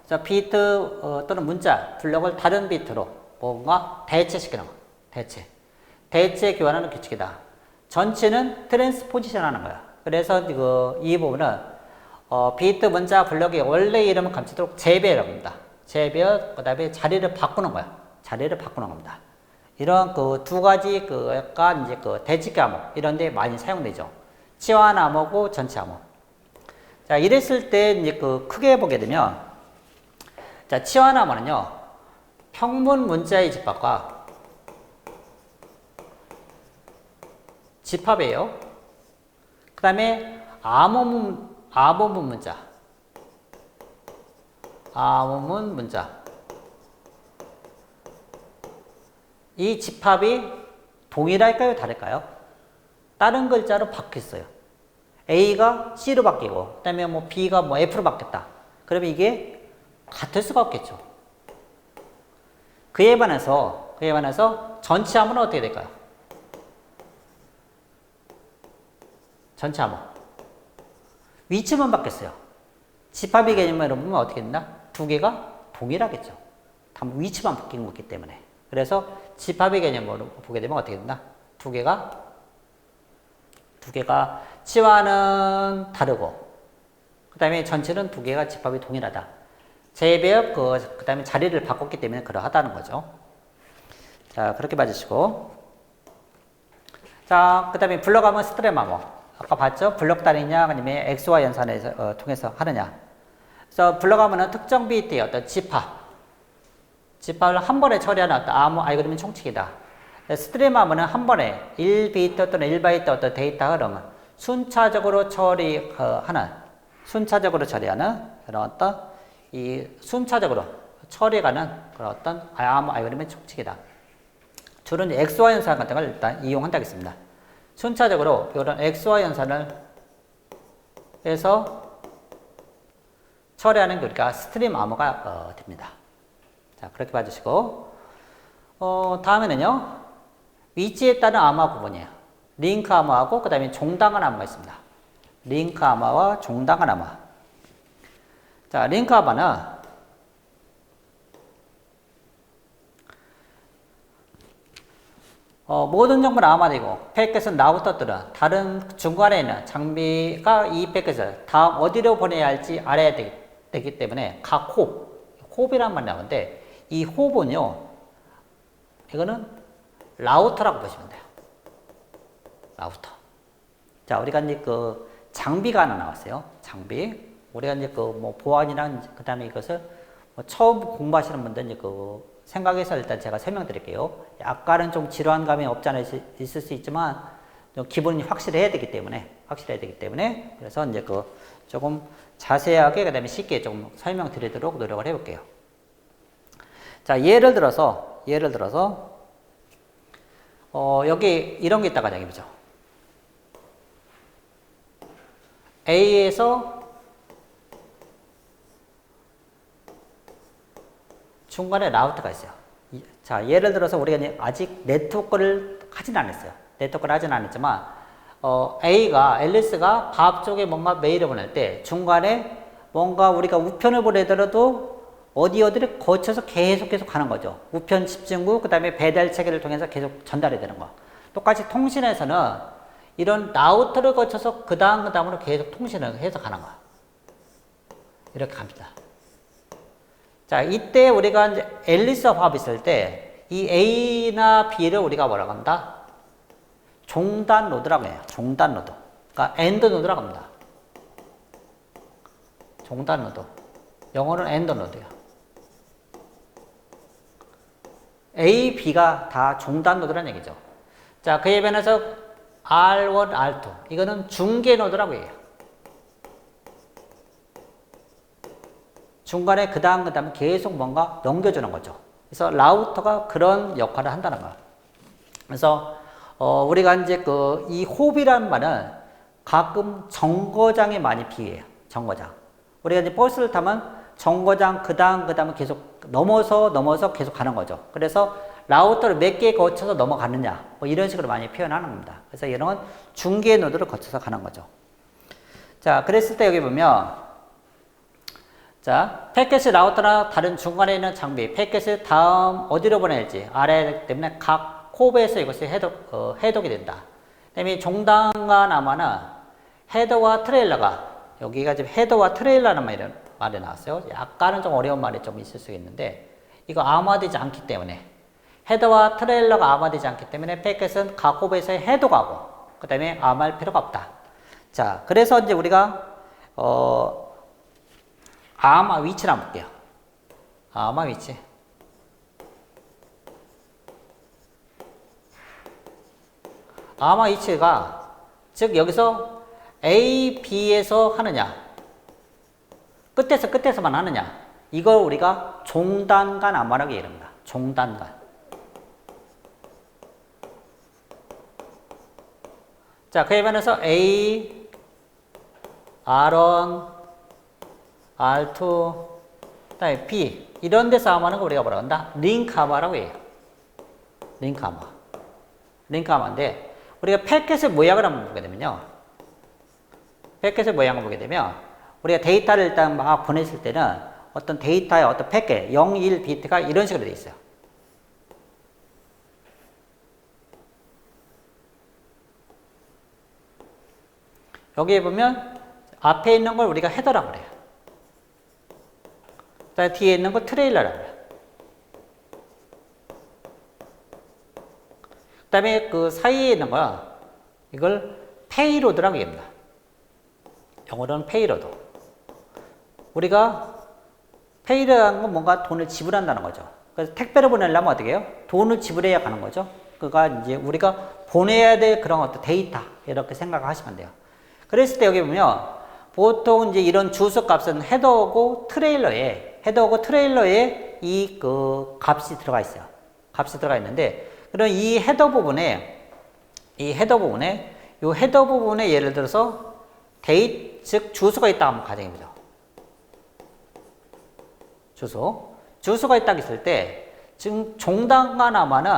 자, 비트 또는 문자 블록을 다른 비트로 뭔가 대체시키는 거. 대체 교환하는 규칙이다. 전치는 트랜스포지션 하는 거야. 그래서 이 부분은 비트 문자 블록의 원래 이름은 감추도록 재배라고 합니다. 재배열, 그 다음에 자리를 바꾸는 겁니다. 이런 두 가지 약간 이제 대칭기 암호 이런 데 많이 사용되죠. 치환 암호고 전치 암호. 자, 이랬을 때 이제 크게 보게 되면, 자, 치환 암호는요, 평문 문자의 집합과 집합이에요. 그 다음에 암호문 문자. 이 집합이 동일할까요? 다를까요? 다른 글자로 바뀌었어요. A가 C로 바뀌고, 그 다음에 B가 F로 바뀌었다. 그러면 이게 같을 수가 없겠죠. 그에 반해서 전치 암호는 어떻게 될까요? 전치 암호. 위치만 바뀌었어요. 집합의 개념으로 보면 어떻게 된다? 두 개가 동일하겠죠. 다만 위치만 바뀐 거기 때문에. 그래서 집합의 개념으로 보게 되면 어떻게 된다? 두 개가 치환은 다르고, 그 다음에 전체는 두 개가 집합이 동일하다. 재배열, 그 다음에 자리를 바꿨기 때문에 그러하다는 거죠. 자, 그렇게 봐주시고. 자, 그 다음에 블록암호, 스트랩 암호. 아까 봤죠? 블록 단위냐, 아니면 XY 연산을 통해서 하느냐. 그래서 블록 암호는 특정 비트의 어떤 집합을 한 번에 처리하는 어떤 암호 알고리즘 총칙이다. 스트림 암호는 한 번에 1비트 또는 1바이트 어떤 데이터 흐름을 순차적으로 처리하는 그런 어떤 순차적으로 처리가는 그런 어떤 암호 알고리즘 총칙이다. 주로 XY 연산 같은 걸 일단 이용한다고 했습니다. 순차적으로 이런 XY 연산을 해서 처리하는 게 우리가 스트림 암호가 됩니다. 자, 그렇게 봐주시고, 다음에는요, 위치에 따른 암호화 구분이에요. 링크 암호화하고, 그 다음에 종당한 암호가 있습니다. 링크 암호화와 종당한 암호화. 자, 링크 암호화는 모든 정보는 암호화되고 패킷은 라우터들은 다른 중간에 있는 장비가 이 패킷을 다음 어디로 보내야 할지 알아야 되기 때문에 각 홉이란 말이 나오는데 이 홉은요, 이거는 라우터라고 보시면 돼요. 라우터. 자, 우리가 이제 그 장비가 하나 나왔어요. 장비. 우리가 이제 그 뭐 보안이랑 그 다음에 이것을 뭐 처음 공부하시는 분들 이제 그 생각해서 일단 제가 설명드릴게요. 약간은 좀 지루한 감이 없지 않아 있을 수 있지만 좀 기본이 확실해야 되기 때문에 그래서 이제 그 조금 자세하게 그 다음에 쉽게 좀 설명드리도록 노력을 해볼게요. 자, 예를 들어서 여기 이런 게 있다가 얘기해보죠. A에서 중간에 라우터가 있어요. 자, 예를 들어서 우리가 아직 네트워크를 하진 않았어요. 네트워크를 하진 않았지만, 앨리스가 밥 쪽에 뭔가 메일을 보낼 때 중간에 뭔가 우리가 우편을 보내더라도 어디를 거쳐서 계속 가는 거죠. 우편 집중구, 그 다음에 배달 체계를 통해서 계속 전달이 되는 거. 똑같이 통신에서는 이런 라우터를 거쳐서 그 다음으로 계속 통신을 해서 가는 거. 이렇게 갑니다. 자, 이때 우리가 이제 앨리스와 밥이 있을 때 이 A나 B를 우리가 뭐라고 한다? 종단 노드라고 해요. 종단 노드. 그러니까 엔드 노드라고 합니다. 종단 노드. 영어로는 엔드 노드예요. A, B가 다 종단 노드라는 얘기죠. 자, 그에 반해서 R1, R2. 이거는 중계 노드라고 해요. 중간에 그 다음 계속 뭔가 넘겨주는 거죠. 그래서 라우터가 그런 역할을 한다는 거예요. 그래서 우리가 이제 이 홉이라는 말은 가끔 정거장에 많이 비유해요. 정거장. 우리가 이제 버스를 타면 정거장 그 다음 계속 넘어서 계속 가는 거죠. 그래서 라우터를 몇 개 거쳐서 넘어가느냐 뭐 이런 식으로 많이 표현하는 겁니다. 그래서 이런 건 중계 노드를 거쳐서 가는 거죠. 자, 그랬을 때 여기 보면 자, 패킷이 라우터나 다른 중간에 있는 장비, 패킷을 다음 어디로 보낼지 알아야 되기 때문에 각 홉에서 이것이 해독이 된다. 그 다음에 종단과 암호화는 헤더와 트레일러가, 여기가 지금 헤더와 트레일러라는 말이 나왔어요. 약간은 좀 어려운 말이 좀 있을 수 있는데, 이거 암호화되지 않기 때문에, 헤더와 트레일러가 암호화되지 않기 때문에 패킷은 각 홉에서 해독하고, 그 다음에 암호화할 필요가 없다. 자, 그래서 이제 우리가, 암호화 위치를 한번 볼게요. 암호화 위치. 암호화 위치가, 즉, 여기서 A, B에서 하느냐, 끝에서만 하느냐, 이걸 우리가 종단간 암호화라고 얘기합니다. 종단간. 자, 그에 반해서 A, R1, R2, 그 다음에 B, 이런 데서 암호하는 거 우리가 뭐라고 한다? 링크 암호라고 해요. 링크 암호. 링크 암호인데, 우리가 패킷의 모양을 한번 보게 되면요. 패킷의 모양을 보게 되면, 우리가 데이터를 일단 막 보냈을 때는 어떤 데이터의 어떤 패킷, 0, 1 비트가 이런 식으로 되어 있어요. 여기에 보면, 앞에 있는 걸 우리가 헤더라고 그래요. 뒤에 있는 거 트레일러라고 해요. 그 다음에 그 사이에 있는 거, 이걸 페이로드라고 얘기합니다. 영어로는 페이로드. 우리가 페이라는 건 뭔가 돈을 지불한다는 거죠. 그래서 택배를 보내려면 어떻게 해요? 돈을 지불해야 가는 거죠. 그가 이제 우리가 보내야 될 그런 어떤 데이터, 이렇게 생각하시면 돼요. 그랬을 때 여기 보면, 보통 이제 이런 주소 값은 헤더하고 트레일러에 이 그 값이 들어가 있어요. 값이 들어가 있는데, 그럼 이 헤더 부분에 예를 들어서 즉 주소가 있다 한번 가정해보죠. 주소가 딱 있을 때 지금 종단과 남아는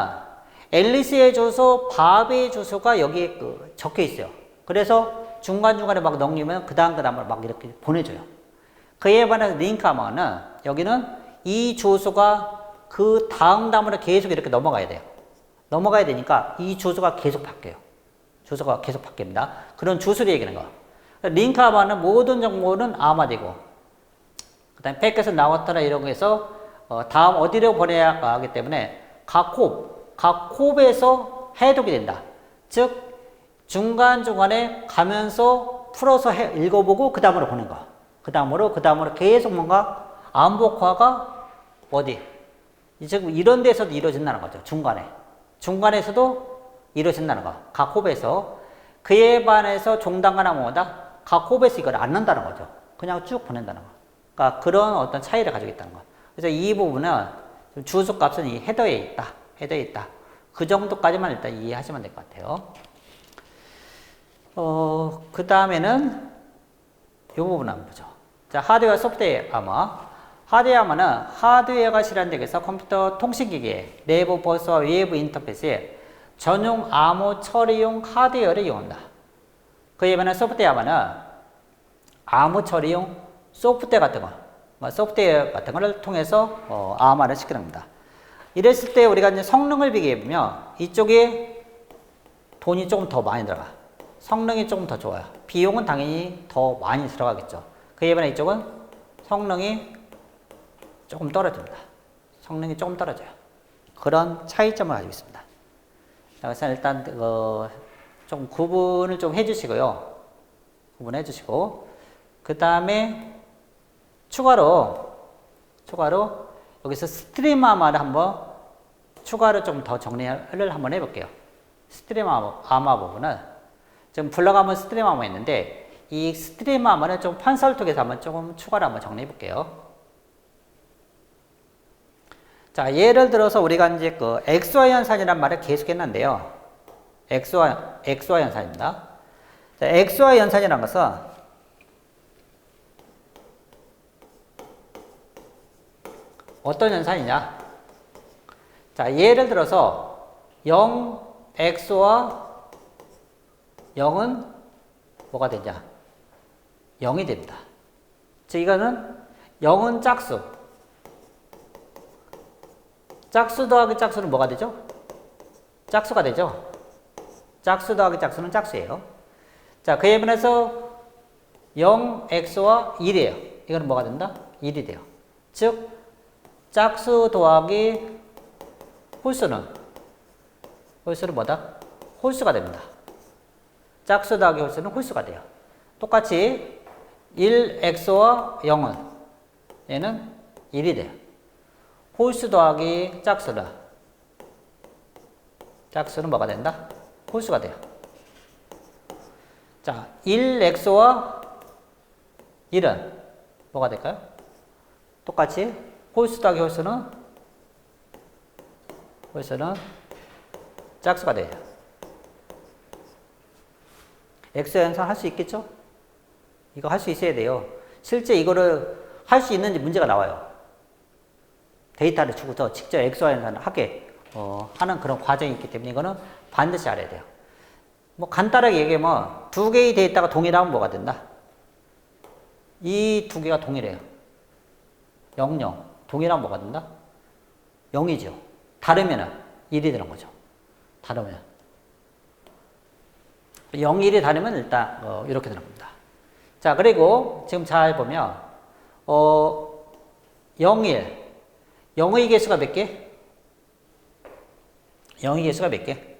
앨리스의 주소, 바비의 주소가 여기에 적혀 있어요. 그래서 중간중간에 막 넘기면 그 다음으로 막 이렇게 보내줘요. 그에 반해서 링카마는 여기는 이 주소가 그 다음으로 계속 이렇게 넘어가야 돼요. 넘어가야 되니까 이 주소가 계속 바뀌어요. 주소가 계속 바뀝니다. 그런 주소를 얘기하는 거. 링카마는 모든 정보는 아마되고, 그 다음에 팩에서 나왔더라 이런 거에서 다음 어디로 보내야 하기 때문에 각 홉에서 해독이 된다. 즉 중간중간에 가면서 풀어서 읽어보고 그 다음으로 보낸 거. 그 다음으로 계속 뭔가 암복화가 어디? 지금 이런 데서도 이루어진다는 거죠. 중간에서도 이루어진다는 거. 각 홉에서. 그에 반해서 종단과나 뭐다? 각 홉에서 이걸 안 넣는다는 거죠. 그냥 쭉 보낸다는 거. 그러니까 그런 어떤 차이를 가지고 있다는 거. 그래서 이 부분은 주소 값은 이 헤더에 있다. 그 정도까지만 일단 이해하시면 될 것 같아요. 그 다음에는 이 부분 한번 보죠. 자, 하드웨어, 소프트웨어 암호. 하드웨어 암호는 하드웨어가 실현되기 위해서 컴퓨터 통신기기의 내부 버스와 외부 인터페이스에 전용 암호 처리용 하드웨어를 이용한다. 그에 반해 소프트웨어 암호는 암호 처리용 소프트웨어 같은 걸 통해서 암호를 시키는 겁니다. 이랬을 때 우리가 이제 성능을 비교해보면 이쪽에 돈이 조금 더 많이 들어가. 성능이 조금 더 좋아요. 비용은 당연히 더 많이 들어가겠죠. 그에 반해 이쪽은 성능이 조금 떨어집니다. 성능이 조금 떨어져요. 그런 차이점을 가지고 있습니다. 그래서 일단 좀 구분을 좀 해주시고요. 구분해 주시고 그 다음에 추가로 여기서 스트림 암호를 한번 추가로 좀 더 정리를 한번 해볼게요. 스트림 암호 부분은 지금 불러가면 스트림 암호 있는데 이 스트림 암호는 좀 판서를 통해서 한번 조금 추가로 한번 정리해 볼게요. 자, 예를 들어서 우리가 이제 그 XY 연산이란 말을 계속 했는데요. XY 연산입니다. 자, XY 연산이라는 것은 어떤 연산이냐? 자, 예를 들어서 0x와 0은 뭐가 되냐? 0이 됩니다. 즉 이거는 0은 짝수. 짝수 더하기 짝수는 뭐가 되죠? 짝수가 되죠. 짝수 더하기 짝수는 짝수예요. 자, 그에 반해서 0x와 1이에요. 이거는 뭐가 된다? 1이 돼요. 즉 짝수 더하기 홀수는 뭐다? 홀수가 됩니다. 짝수 더하기 홀수는 홀수가 돼요. 똑같이 1x와 0은 얘는 1이 돼요. 홀수 더하기 짝수는 뭐가 된다? 홀수가 돼요. 자, 1x와 1은 뭐가 될까요? 똑같이 홀수 더하기 홀수는 짝수가 돼요. x 연산 할 수 있겠죠? 이거 할 수 있어야 돼요. 실제 이거를 할 수 있는지 문제가 나와요. 데이터를 주고서 직접 XY 연산을 하게 하는 그런 과정이 있기 때문에 이거는 반드시 알아야 돼요. 뭐 간단하게 얘기하면 두 개의 데이터가 동일하면 뭐가 된다? 이 두 개가 동일해요. 0, 0. 동일하면 뭐가 된다? 0이죠. 다르면은 1이 되는 거죠. 다르면. 0, 1이 다르면 일단 이렇게 되는 겁니다. 자, 그리고 지금 잘 보면 0, 1. 0의 개수가 몇 개? 0의 개수가 몇 개?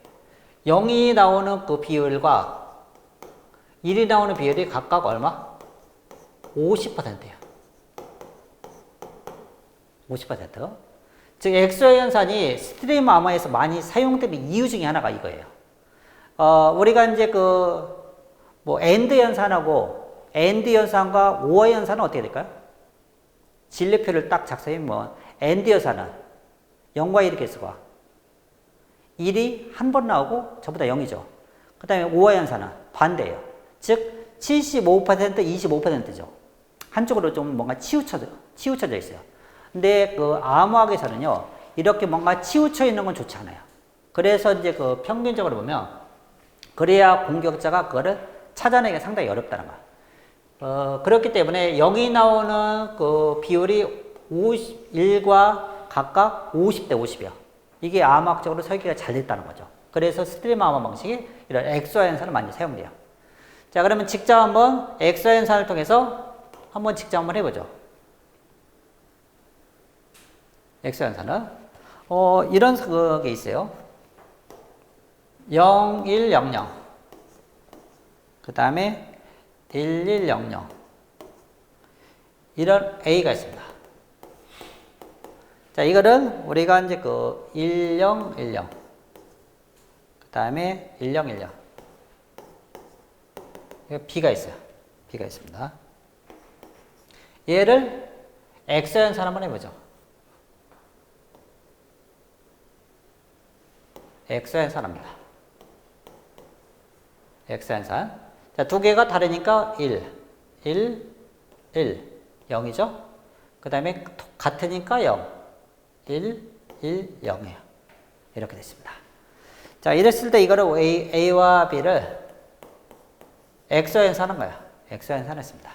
0이 나오는 그 비율과 1이 나오는 비율이 각각 얼마? 50%예요. 50%. 즉 XY 연산이 스트림 암호에서 많이 사용되는 이유 중에 하나가 이거예요. 우리가 이제 뭐 AND 연산하고 AND 연산과 OR 연산은 어떻게 될까요? 진리표를 딱 작성하면 AND 연산은 0과 1의 개수가 1이 한 번 나오고 전부 다 0이죠. 그 다음에 OR 연산은 반대예요. 즉 75%, 25%죠. 한쪽으로 좀 뭔가 치우쳐져 있어요. 근데 그 암호학에서는요, 이렇게 뭔가 치우쳐 있는 건 좋지 않아요. 그래서 이제 그 평균적으로 보면, 그래야 공격자가 그거를 찾아내기가 상당히 어렵다는 거야. 그렇기 때문에 여기 나오는 그 비율이 1과 각각 50대 50이야. 이게 암호학적으로 설계가 잘 됐다는 거죠. 그래서 스트림 암호 방식이 이런 엑소화 현상을 많이 사용돼요. 자, 그러면 직접 한번 엑소화 현상을 통해서 한번 직접 한번 해보죠. 엑소화 현상은 이런 게 있어요. 0, 1, 0, 0. 그 다음에 1, 1, 0, 0. 이런 A가 있습니다. 자, 이거는 우리가 이제 그 1, 0, 1, 0. 그 다음에 1, 0, 1, 0. B가 있어요. B가 있습니다. 얘를 엑소화 현상 한번 해보죠. 엑소화 현상합니다. 엑소화 현상. 자, 두 개가 다르니까 1, 1, 1, 0이죠? 그 다음에 같으니까 0, 1, 1, 0이에요. 이렇게 됐습니다. 자, 이랬을 때 이거를 A와 B를 엑소화 현상 하는 거야. 엑소화 현상 했습니다.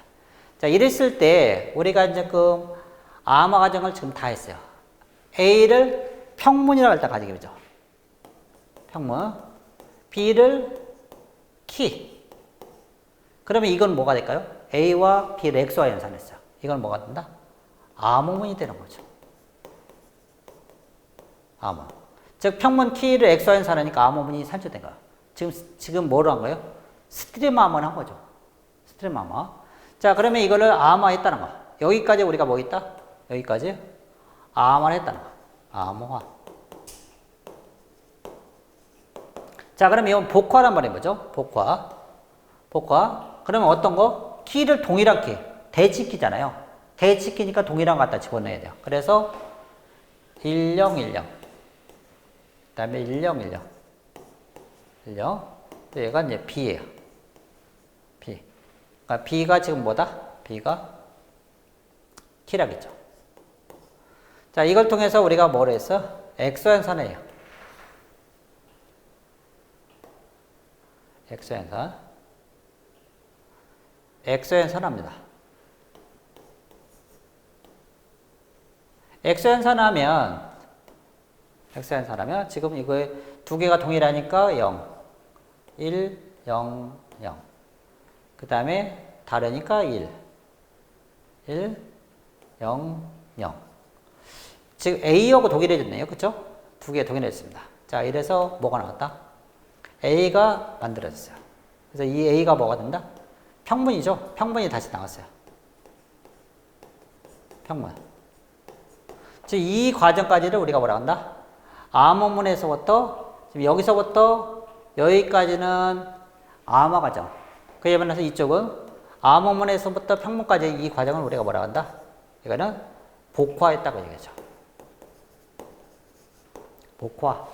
자, 이랬을 때 우리가 이제 그 암호 과정을 지금 다 했어요. A를 평문이라고 일단 가지게 되죠. 평문. B를 키. 그러면 이건 뭐가 될까요? A와 B를 엑소화 현상했어요. 이건 뭐가 된다? 암호문이 되는 거죠. 암호. 즉 평문 키를 엑소화 현상하니까 암호문이 산출된 거야. 지금 뭐로 한 거예요? 스트림 암호를 한 거죠. 스트림 암호. 자, 그러면 이거를 암호화했다는 거. 여기까지 우리가 뭐 있다? 여기까지 암호화를 했다는 거. 암호화. 자, 그럼 이건 복화를 한번 해보죠. 복화. 복화. 그러면 어떤 거? 키를 동일한 키. 대치키잖아요. 대치키니까 동일한 거 갖다 집어넣어야 돼요. 그래서 1010. 그 다음에 1010. 10. 또 얘가 이제 B예요. B. 그러니까 B가 지금 뭐다? B가 키라겠죠. 자, 이걸 통해서 우리가 뭐로 했어? 엑소화 현상이에요. 엑소화 현상. 엑소화 현상합니다. 엑소화 현상하면 지금 이거 두 개가 동일하니까 0, 1, 0, 0. 그 다음에 다르니까 1, 1, 0, 0. 지금 A하고 동일해졌네요. 그쵸? 두 개 동일해졌습니다. 자, 이래서 뭐가 나왔다? A가 만들어졌어요. 그래서 이 A가 뭐가 된다? 평문이죠. 평문이 다시 나왔어요. 평문. 즉, 이 과정까지를 우리가 뭐라 한다? 암호문에서부터, 지금 여기서부터 여기까지는 암호 과정. 그에 반해서 이쪽은 암호문에서부터 평문까지 이 과정을 우리가 뭐라 한다? 이거는 복화했다고 얘기하죠. 복화.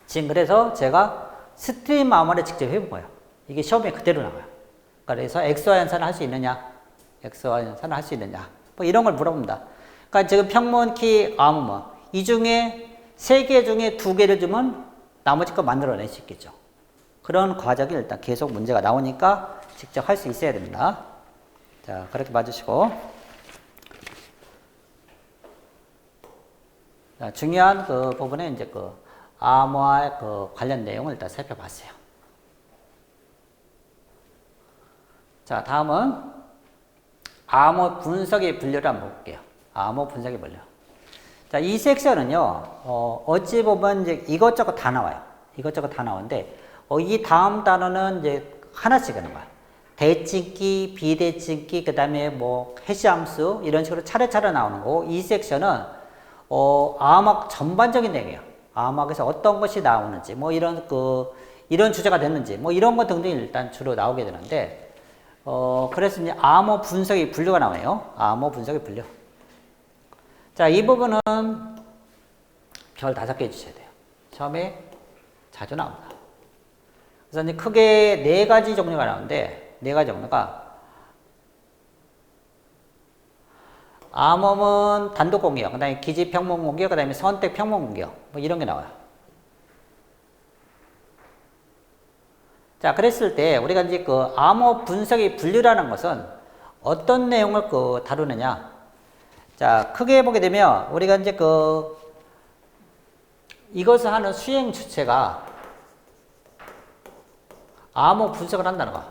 지금 그래서 제가 스트림 암호를 직접 해본 거예요. 이게 시험에 그대로 나와요. 그래서 엑소화 현상을 할 수 있느냐, 엑소화 현상을 할 수 있느냐, 뭐 이런 걸 물어봅니다. 그러니까 지금 평문, 키, 암호문 이 중에 3개 중에 2개를 주면 나머지 거 만들어낼 수 있겠죠. 그런 과정이 일단 계속 문제가 나오니까 직접 할 수 있어야 됩니다. 자, 그렇게 봐주시고. 자, 중요한 그 부분에 이제 그 암호화 그 관련 내용을 일단 살펴봤어요. 자, 다음은 암호 분석의 분류를 한번 볼게요. 암호 분석의 분류. 자, 이 섹션은요, 어찌 보면 이제 이것저것 다 나와요. 이것저것 다 나오는데, 이 다음 단어는 이제 하나씩 하는 거야. 대칭기, 비대칭기, 그 다음에 뭐, 해시함수, 이런 식으로 차례차례 나오는 거고, 이 섹션은, 암호학 전반적인 내용이에요. 암호학에서 어떤 것이 나오는지, 뭐, 이런 주제가 됐는지, 뭐, 이런 것 등등이 일단 주로 나오게 되는데, 그래서 이제 암호 분석의 분류가 나와요. 암호 분석의 분류. 자, 이 부분은 별 5개 주셔야 돼요. 처음에 자주 나옵니다. 그래서 이제 크게 4가지 종류가 나오는데, 4가지 종류가, 암호문 단독 공격, 그 다음에 기지 평문 공격, 그 다음에 선택 평문 공격, 뭐 이런 게 나와요. 자, 그랬을 때 우리가 이제 그 암호 분석의 분류라는 것은 어떤 내용을 다루느냐. 자, 크게 보게 되면 우리가 이제 이것을 하는 수행 주체가 암호 분석을 한다는 거.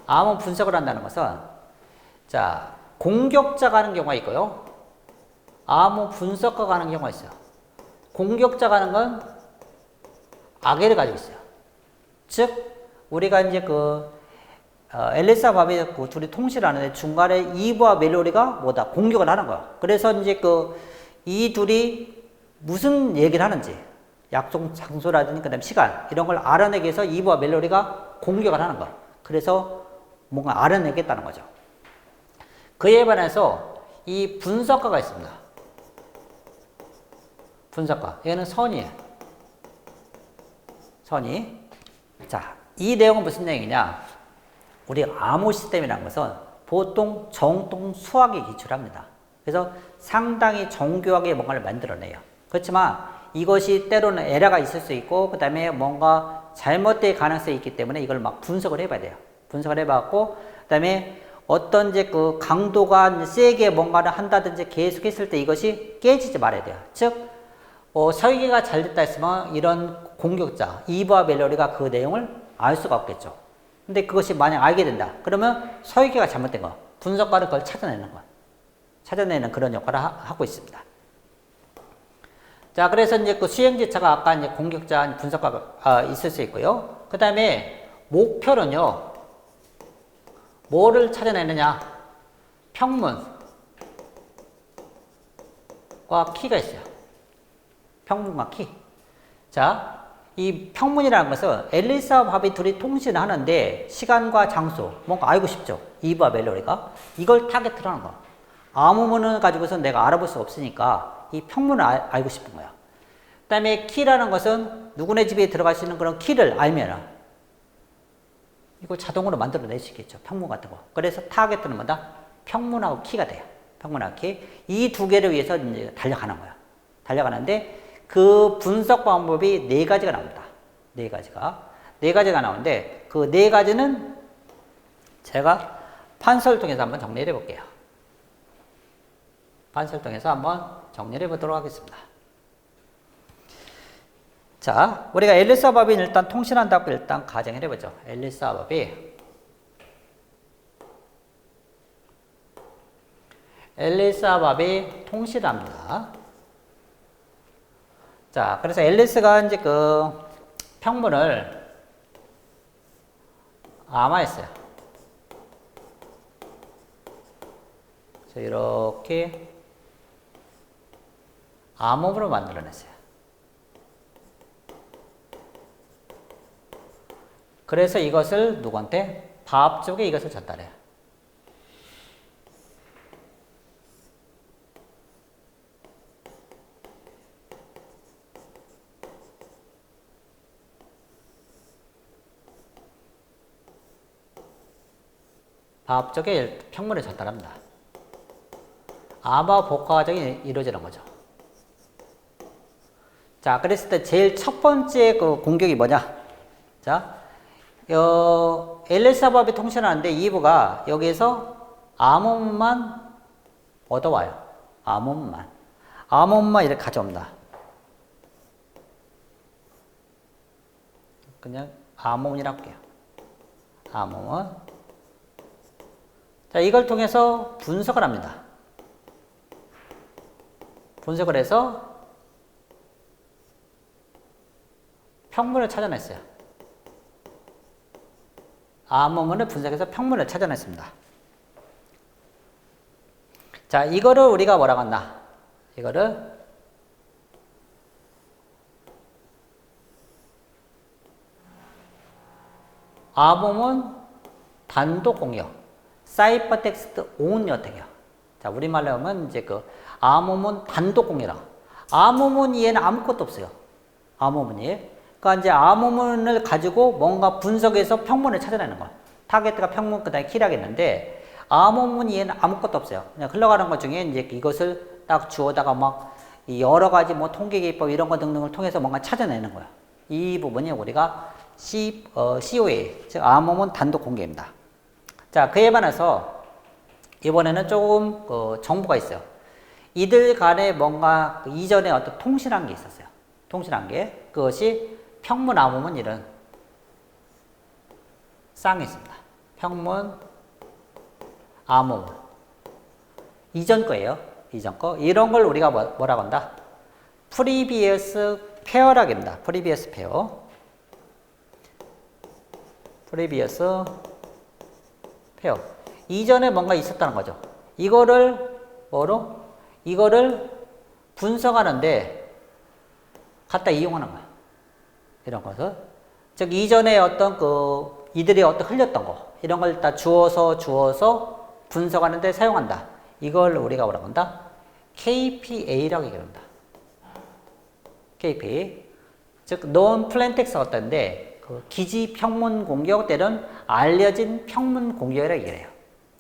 암호 분석을 한다는 것은 자, 공격자가 하는 경우가 있고요. 암호 분석가가 하는 경우가 있어요. 공격자가 하는 건 악의를 가지고 있어요. 즉, 우리가 이제 엘리사와 바비 둘이 통신을 하는데 중간에 이브와 멜로디가 뭐다? 공격을 하는 거야. 그래서 이제 이 둘이 무슨 얘기를 하는지, 약속 장소라든지 그다음 시간 이런 걸 알아내기 위해서 이브와 멜로디가 공격을 하는 거야. 그래서 뭔가 알아내겠다는 거죠. 그에 반해서 이 분석가가 있습니다. 분석가. 얘는 선이에요. 선이. 자, 이 내용은 무슨 내용이냐? 우리 암호 시스템이라는 것은 보통 정통 수학에 기출합니다. 그래서 상당히 정교하게 뭔가를 만들어내요. 그렇지만 이것이 때로는 에러가 있을 수 있고 그 다음에 뭔가 잘못될 가능성이 있기 때문에 이걸 막 분석을 해봐야 돼요. 분석을 해봤고 그 다음에 어떤 이제 강도가 세게 뭔가를 한다든지 계속했을 때 이것이 깨지지 말아야 돼요. 즉 설계가 잘 됐다 했으면 이런 공격자 이브와 멜로디가 그 내용을 알 수가 없겠죠. 근데 그것이 만약 알게 된다. 그러면 설계가 잘못된 거. 분석가는 그걸 찾아내는 거. 찾아내는 그런 역할을 하고 있습니다. 자, 그래서 이제 수행지차가 아까 이제 공격자, 분석가가 있을 수 있고요. 그 다음에 목표는요, 뭐를 찾아내느냐? 평문과 키가 있어요. 평문과 키. 자, 이 평문이라는 것은 엘리사와 바비 둘이 통신을 하는데 시간과 장소, 뭔가 알고 싶죠. 이브와 멜로디가. 이걸 타겟으로 하는 거야. 암호문을 가지고서 내가 알아볼 수 없으니까 이 평문을 알고 싶은 거야. 그 다음에 키라는 것은 누구네 집에 들어갈 수 있는 그런 키를 알면은 이걸 자동으로 만들어낼 수 있겠죠. 평문 같은 거. 그래서 타겟은 뭐다? 평문하고 키가 돼요. 평문하고 키. 이 두 개를 위해서 이제 달려가는 거야. 달려가는데 그 분석 방법이 4가지가 나옵니다. 4가지가. 4가지가 나오는데 그 4가지는 제가 판서를 통해서 한번 정리를 해볼게요. 판서를 통해서 한번 정리를 해보도록 하겠습니다. 자, 우리가 엘리사와 바비는 일단 통신한다고 일단 가정을 해보죠. 엘리사와 바비. 엘리사와 바비 통신합니다. 자, 그래서 앨리스가 이제 평문을 암화했어요. 그래서 이렇게 암호문으로 만들어냈어요. 그래서 이것을 누구한테? 밥 쪽에 이것을 전달해요. 밥 쪽에 평문을 전달합니다. 암호화 복화 과정이 이루어지는 거죠. 자, 그랬을 때 제일 첫 번째 공격이 뭐냐? 자, 엘리사밥이 통신하는데 이브가 여기에서 암호문만 얻어와요. 암호문만 이렇게 가져옵니다. 그냥 암호문이라고 할게요. 암호문. 자, 이걸 통해서 분석을 합니다. 분석을 해서 평문을 찾아냈어요. 암호문을 분석해서 평문을 찾아냈습니다. 자, 이거를 우리가 뭐라고 한다? 이거를 암호문 단독 공격, 사이퍼 텍스트 온 여택이요. 자, 우리말로 하면 이제 암호문 단독 공격이라. 암호문 이에는 아무것도 없어요. 암호문이. 그러니까 이제 암호문을 가지고 뭔가 분석해서 평문을 찾아내는 거야. 타겟가 평문 그다음에 키라겠는데 암호문 이해는 아무것도 없어요. 그냥 흘러가는 것 중에 이제 이것을 딱 주워다가 막 여러 가지 뭐 통계 기법 이런 거 등등을 통해서 뭔가 찾아내는 거예요. 이 부분이 우리가 COA, 즉 암호문 단독 공개입니다. 자, 그에 반해서 이번에는 조금 정보가 있어요. 이들 간에 뭔가 이전에 어떤 통신한 게 있었어요. 통신한 게. 그것이 평문, 암호문 이런 쌍이 있습니다. 평문, 암호문. 이전 거예요. 이전 거. 이런 걸 우리가 뭐라고 한다? previous pair라고 합니다. previous pair. previous pair. 이전에 뭔가 있었다는 거죠. 이거를 뭐로? 이거를 분석하는데 갖다 이용하는 거야. 이런 것을. 즉, 이전에 어떤 이들이 어떤 흘렸던 거, 이런 걸 다 주어서 분석하는데 사용한다. 이걸 우리가 뭐라고 한다? KPA라고 얘기합니다. KPA. 즉, known plain text 어떤데, 기지 평문 공격 때는 알려진 평문 공격이라고 얘기해요.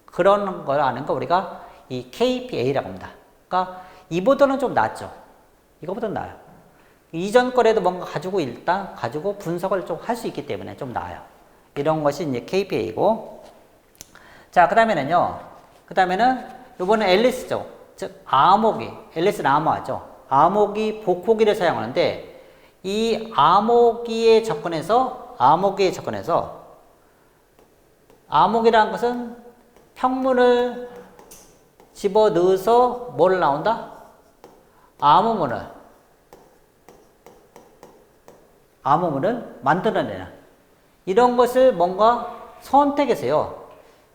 그런 걸 아는 거 우리가 이 KPA라고 합니다. 그러니까 이보다는 좀 낫죠. 이거보다는 나아요. 이전 거래도 뭔가 가지고 분석을 좀 할 수 있기 때문에 좀 나아요. 이런 것이 이제 KPA이고. 자, 그 다음에는 요번에 앨리스죠. 즉, 암호기. 앨리스는 암호하죠. 암호기, 복호기를 사용하는데, 이 암호기에 접근해서, 암호기라는 것은 평문을 집어 넣어서 뭐를 나온다? 암호문을 만들어내는 이런 것을 뭔가 선택해서요.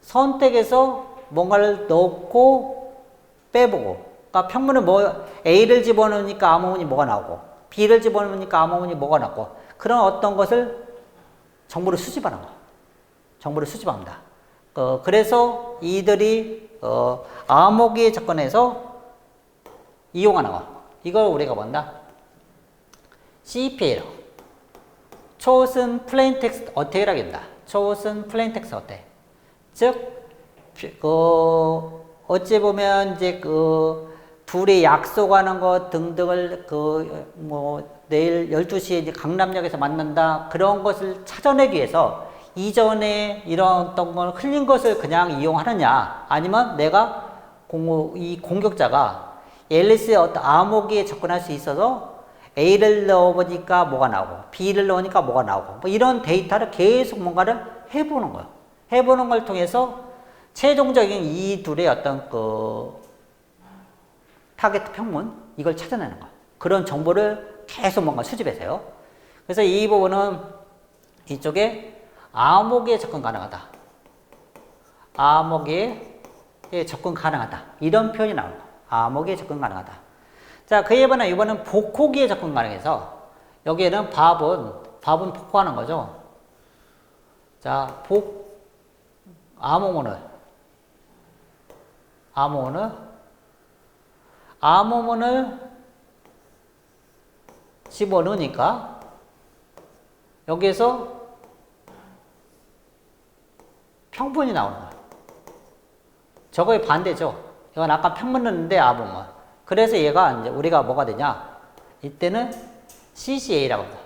선택해서 뭔가를 넣고 빼보고. 그러니까 평문을 A를 집어넣으니까 암호문이 뭐가 나오고 B를 집어넣으니까 암호문이 뭐가 나오고 그런 어떤 것을 정보를 수집하는 거. 정보를 수집합니다. 그래서 이들이 암호기에 접근해서 이용하는 거. 이걸 우리가 뭔다? CPA로. Chosen Plain Text Attack이라고 합니다. Chosen Plain Text Attack. 즉, 어찌 보면 이제 둘이 약속하는 것 등등을 내일 12시에 이제 강남역에서 만난다. 그런 것을 찾아내기 위해서 이전에 이런 어떤 걸 흘린 것을 그냥 이용하느냐. 아니면 내가 이 공격자가 앨리스의 어떤 암호기에 접근할 수 있어서 A를 넣어보니까 뭐가 나오고 B를 넣으니까 뭐가 나오고 뭐 이런 데이터를 계속 뭔가를 해보는 거예요. 해보는 걸 통해서 최종적인 이 둘의 어떤 타겟 평문 이걸 찾아내는 거예요. 그런 정보를 계속 뭔가 수집해서요. 그래서 이 부분은 이쪽에 암호기에 접근 가능하다. 암호기에 접근 가능하다. 이런 표현이 나오는 거예요. 암호기에 접근 가능하다. 자, 그에 반해 이번엔 복호기에 접근 가능해서 여기에는 밥은 복호하는 거죠. 자, 암호문을 집어넣으니까 여기에서 평분이 나오는 거예요. 저거의 반대죠. 이건 아까 평분 넣는데 암호문. 그래서 얘가 이제 우리가 뭐가 되냐? 이때는 CCA라고 합니다.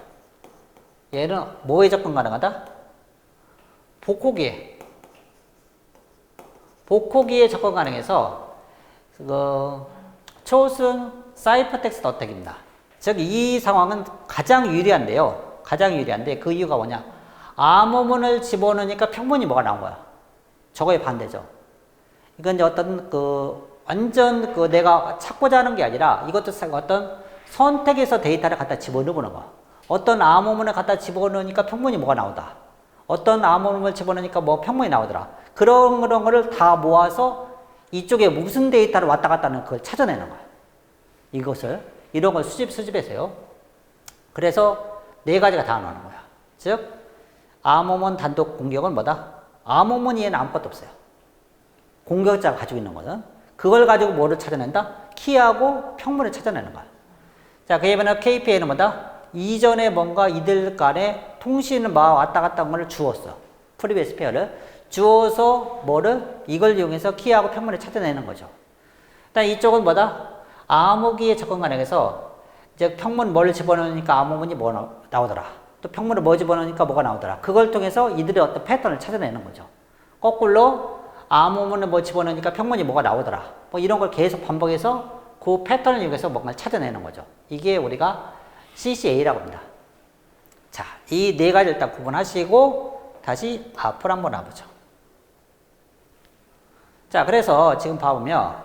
얘는 뭐에 접근 가능하다? 복호기에 접근 가능해서 chosen ciphertext attack입니다. 즉 이 상황은 가장 유리한데요. 그 이유가 뭐냐? 암호문을 집어넣으니까 평문이 뭐가 나온 거야? 저거의 반대죠. 이건 이제 어떤 완전 내가 찾고자 하는 게 아니라 이것도 어떤 선택해서 데이터를 갖다 집어넣는 거야. 어떤 암호문을 갖다 집어넣으니까 평문이 뭐가 나오다. 어떤 암호문을 집어넣으니까 뭐 평문이 나오더라. 그런 거를 다 모아서 이쪽에 무슨 데이터를 왔다 갔다 하는 그걸 찾아내는 거야. 이런 걸 수집해서요. 그래서 네 가지가 다 나오는 거야. 즉, 암호문 단독 공격은 뭐다? 암호문 이외에는 아무것도 없어요. 공격자가 가지고 있는 거는. 그걸 가지고 뭐를 찾아낸다? 키하고 평문을 찾아내는 거야. 자, 그에 반해 KPA는 뭐다? 이전에 뭔가 이들 간에 통신을 막 왔다 갔다 한 걸 주었어. 프리비어스 페어를 주어서 뭐를 이걸 이용해서 키하고 평문을 찾아내는 거죠. 일단 이쪽은 뭐다? 암호기의 접근 가능해서 이제 평문 뭘 집어넣으니까 암호문이 뭐 나오더라. 또 평문을 뭐 집어넣으니까 뭐가 나오더라. 그걸 통해서 이들의 어떤 패턴을 찾아내는 거죠. 거꾸로 암호문을 뭐 집어넣으니까 평문이 뭐가 나오더라. 뭐 이런 걸 계속 반복해서 그 패턴을 이용해서 뭔가를 찾아내는 거죠. 이게 우리가 CCA라고 합니다. 자, 이 네 가지를 일단 구분하시고 다시 앞으로 한번 와보죠. 자, 그래서 지금 봐보면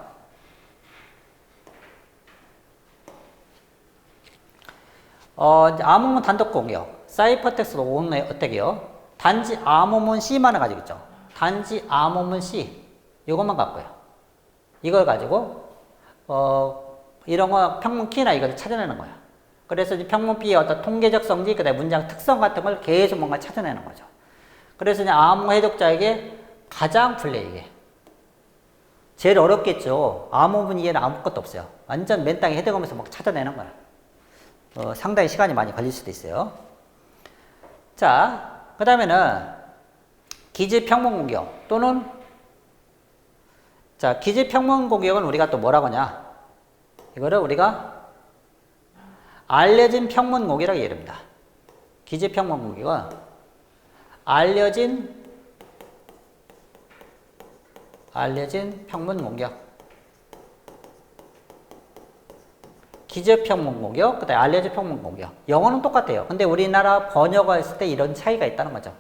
암호문 단독 공격, 사이퍼텍스트도 오늘 어떻게요? 단지 암호문 C만을 가지고 있죠. 단지 암호문 C 이것만 갖고요. 이걸 가지고 이런 거 평문 키나 이걸 찾아내는 거야. 그래서 이제 평문 B의 어떤 통계적 성질, 그다음에 문장 특성 같은 걸 계속 뭔가 찾아내는 거죠. 그래서 이제 암호 해독자에게 가장 불리해. 제일 어렵겠죠. 암호문 이해는 아무것도 없어요. 완전 맨 땅에 해독하면서 막 찾아내는 거야. 상당히 시간이 많이 걸릴 수도 있어요. 자, 그 다음에는 기지평문 공격 또는 자, 기지평문 공격은 우리가 또 뭐라고 하냐? 이거를 우리가 알려진 평문 공격이라고 이릅니다. 기지평문 공격은 알려진 평문 공격, 기저평문 공격, 그 다음에 알려진 평문 공격. 영어는 똑같아요. 근데 우리나라 번역했을 때 이런 차이가 있다는 거죠.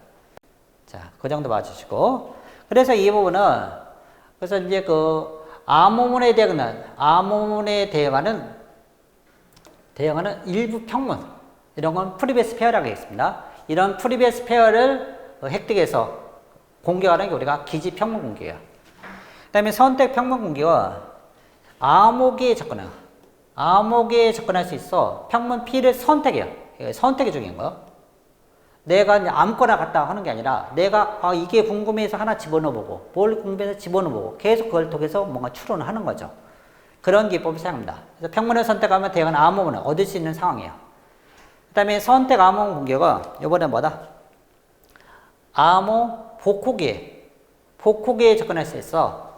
자, 그 정도 봐주시고. 그래서 이 부분은, 그래서 이제 그 암호문에 대응하는 일부 평문. 이런 건 프리비어스 페어라고 하겠습니다. 이런 프리비어스 페어를 획득해서 공격하는 게 우리가 기지평문 공격이에요. 그 다음에 선택평문 공격은 암호기에 접근할 수 있어 평문 P를 선택해요. 선택이 중요한 거예요. 내가 이제 아무거나 갖다 하는 게 아니라 내가 이게 궁금해서 하나 집어넣어보고 뭘 궁금해서 집어넣어보고 계속 그걸 통해서 뭔가 추론을 하는 거죠. 그런 기법을 사용합니다. 그래서 평문을 선택하면 대응하는 암호문을 얻을 수 있는 상황이에요. 그 다음에 선택 암호문 공격은 이번에 뭐다? 암호 복호기에 접근할 수 있어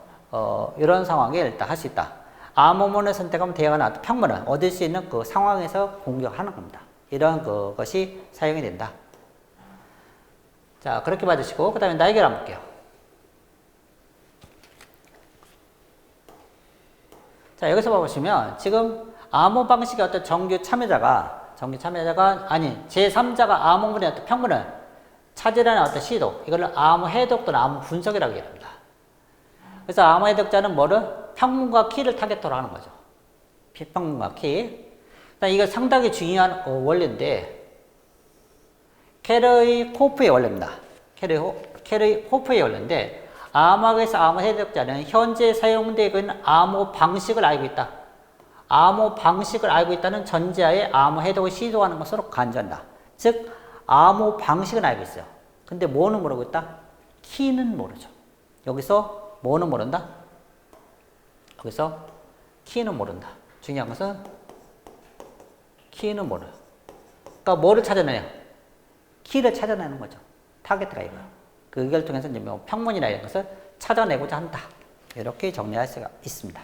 이런 상황에 일단 할 수 있다. 암호문을 선택하면 대응하는 평문을 얻을 수 있는 그 상황에서 공격하는 겁니다. 이런 그것이 사용이 된다. 자, 그렇게 봐주시고, 그 다음에 날개를 한번 볼게요. 자, 여기서 봐보시면, 지금 암호 방식의 어떤 정규 참여자가 아닌 제3자가 암호문의 어떤 평문을 찾으려는 어떤 시도, 이걸 암호 해독 또는 암호 분석이라고 얘기합니다. 그래서 암호 해독자는 뭐를? 평문과 키를 타겟으로 하는 거죠. 평문과 키. 이거 상당히 중요한 원리인데, 캐러의 호프의 원리입니다. 캐러의 호프의 원리인데, 암호학에서 암호 해독자는 현재 사용되고 있는 암호 방식을 알고 있다. 암호 방식을 알고 있다는 전제하에 암호 해독을 시도하는 것으로 간주한다. 즉, 암호 방식은 알고 있어요. 근데 뭐는 모르고 있다? 키는 모르죠. 여기서 뭐는 모른다? 여기서 키는 모른다. 중요한 것은 키는 모르요. 그러니까 뭐를 찾아내요? 키를 찾아내는 거죠. 타겟가 이거예요. 그걸 통해서 이제 뭐 평문이나 이런 것을 찾아내고자 한다. 이렇게 정리할 수가 있습니다.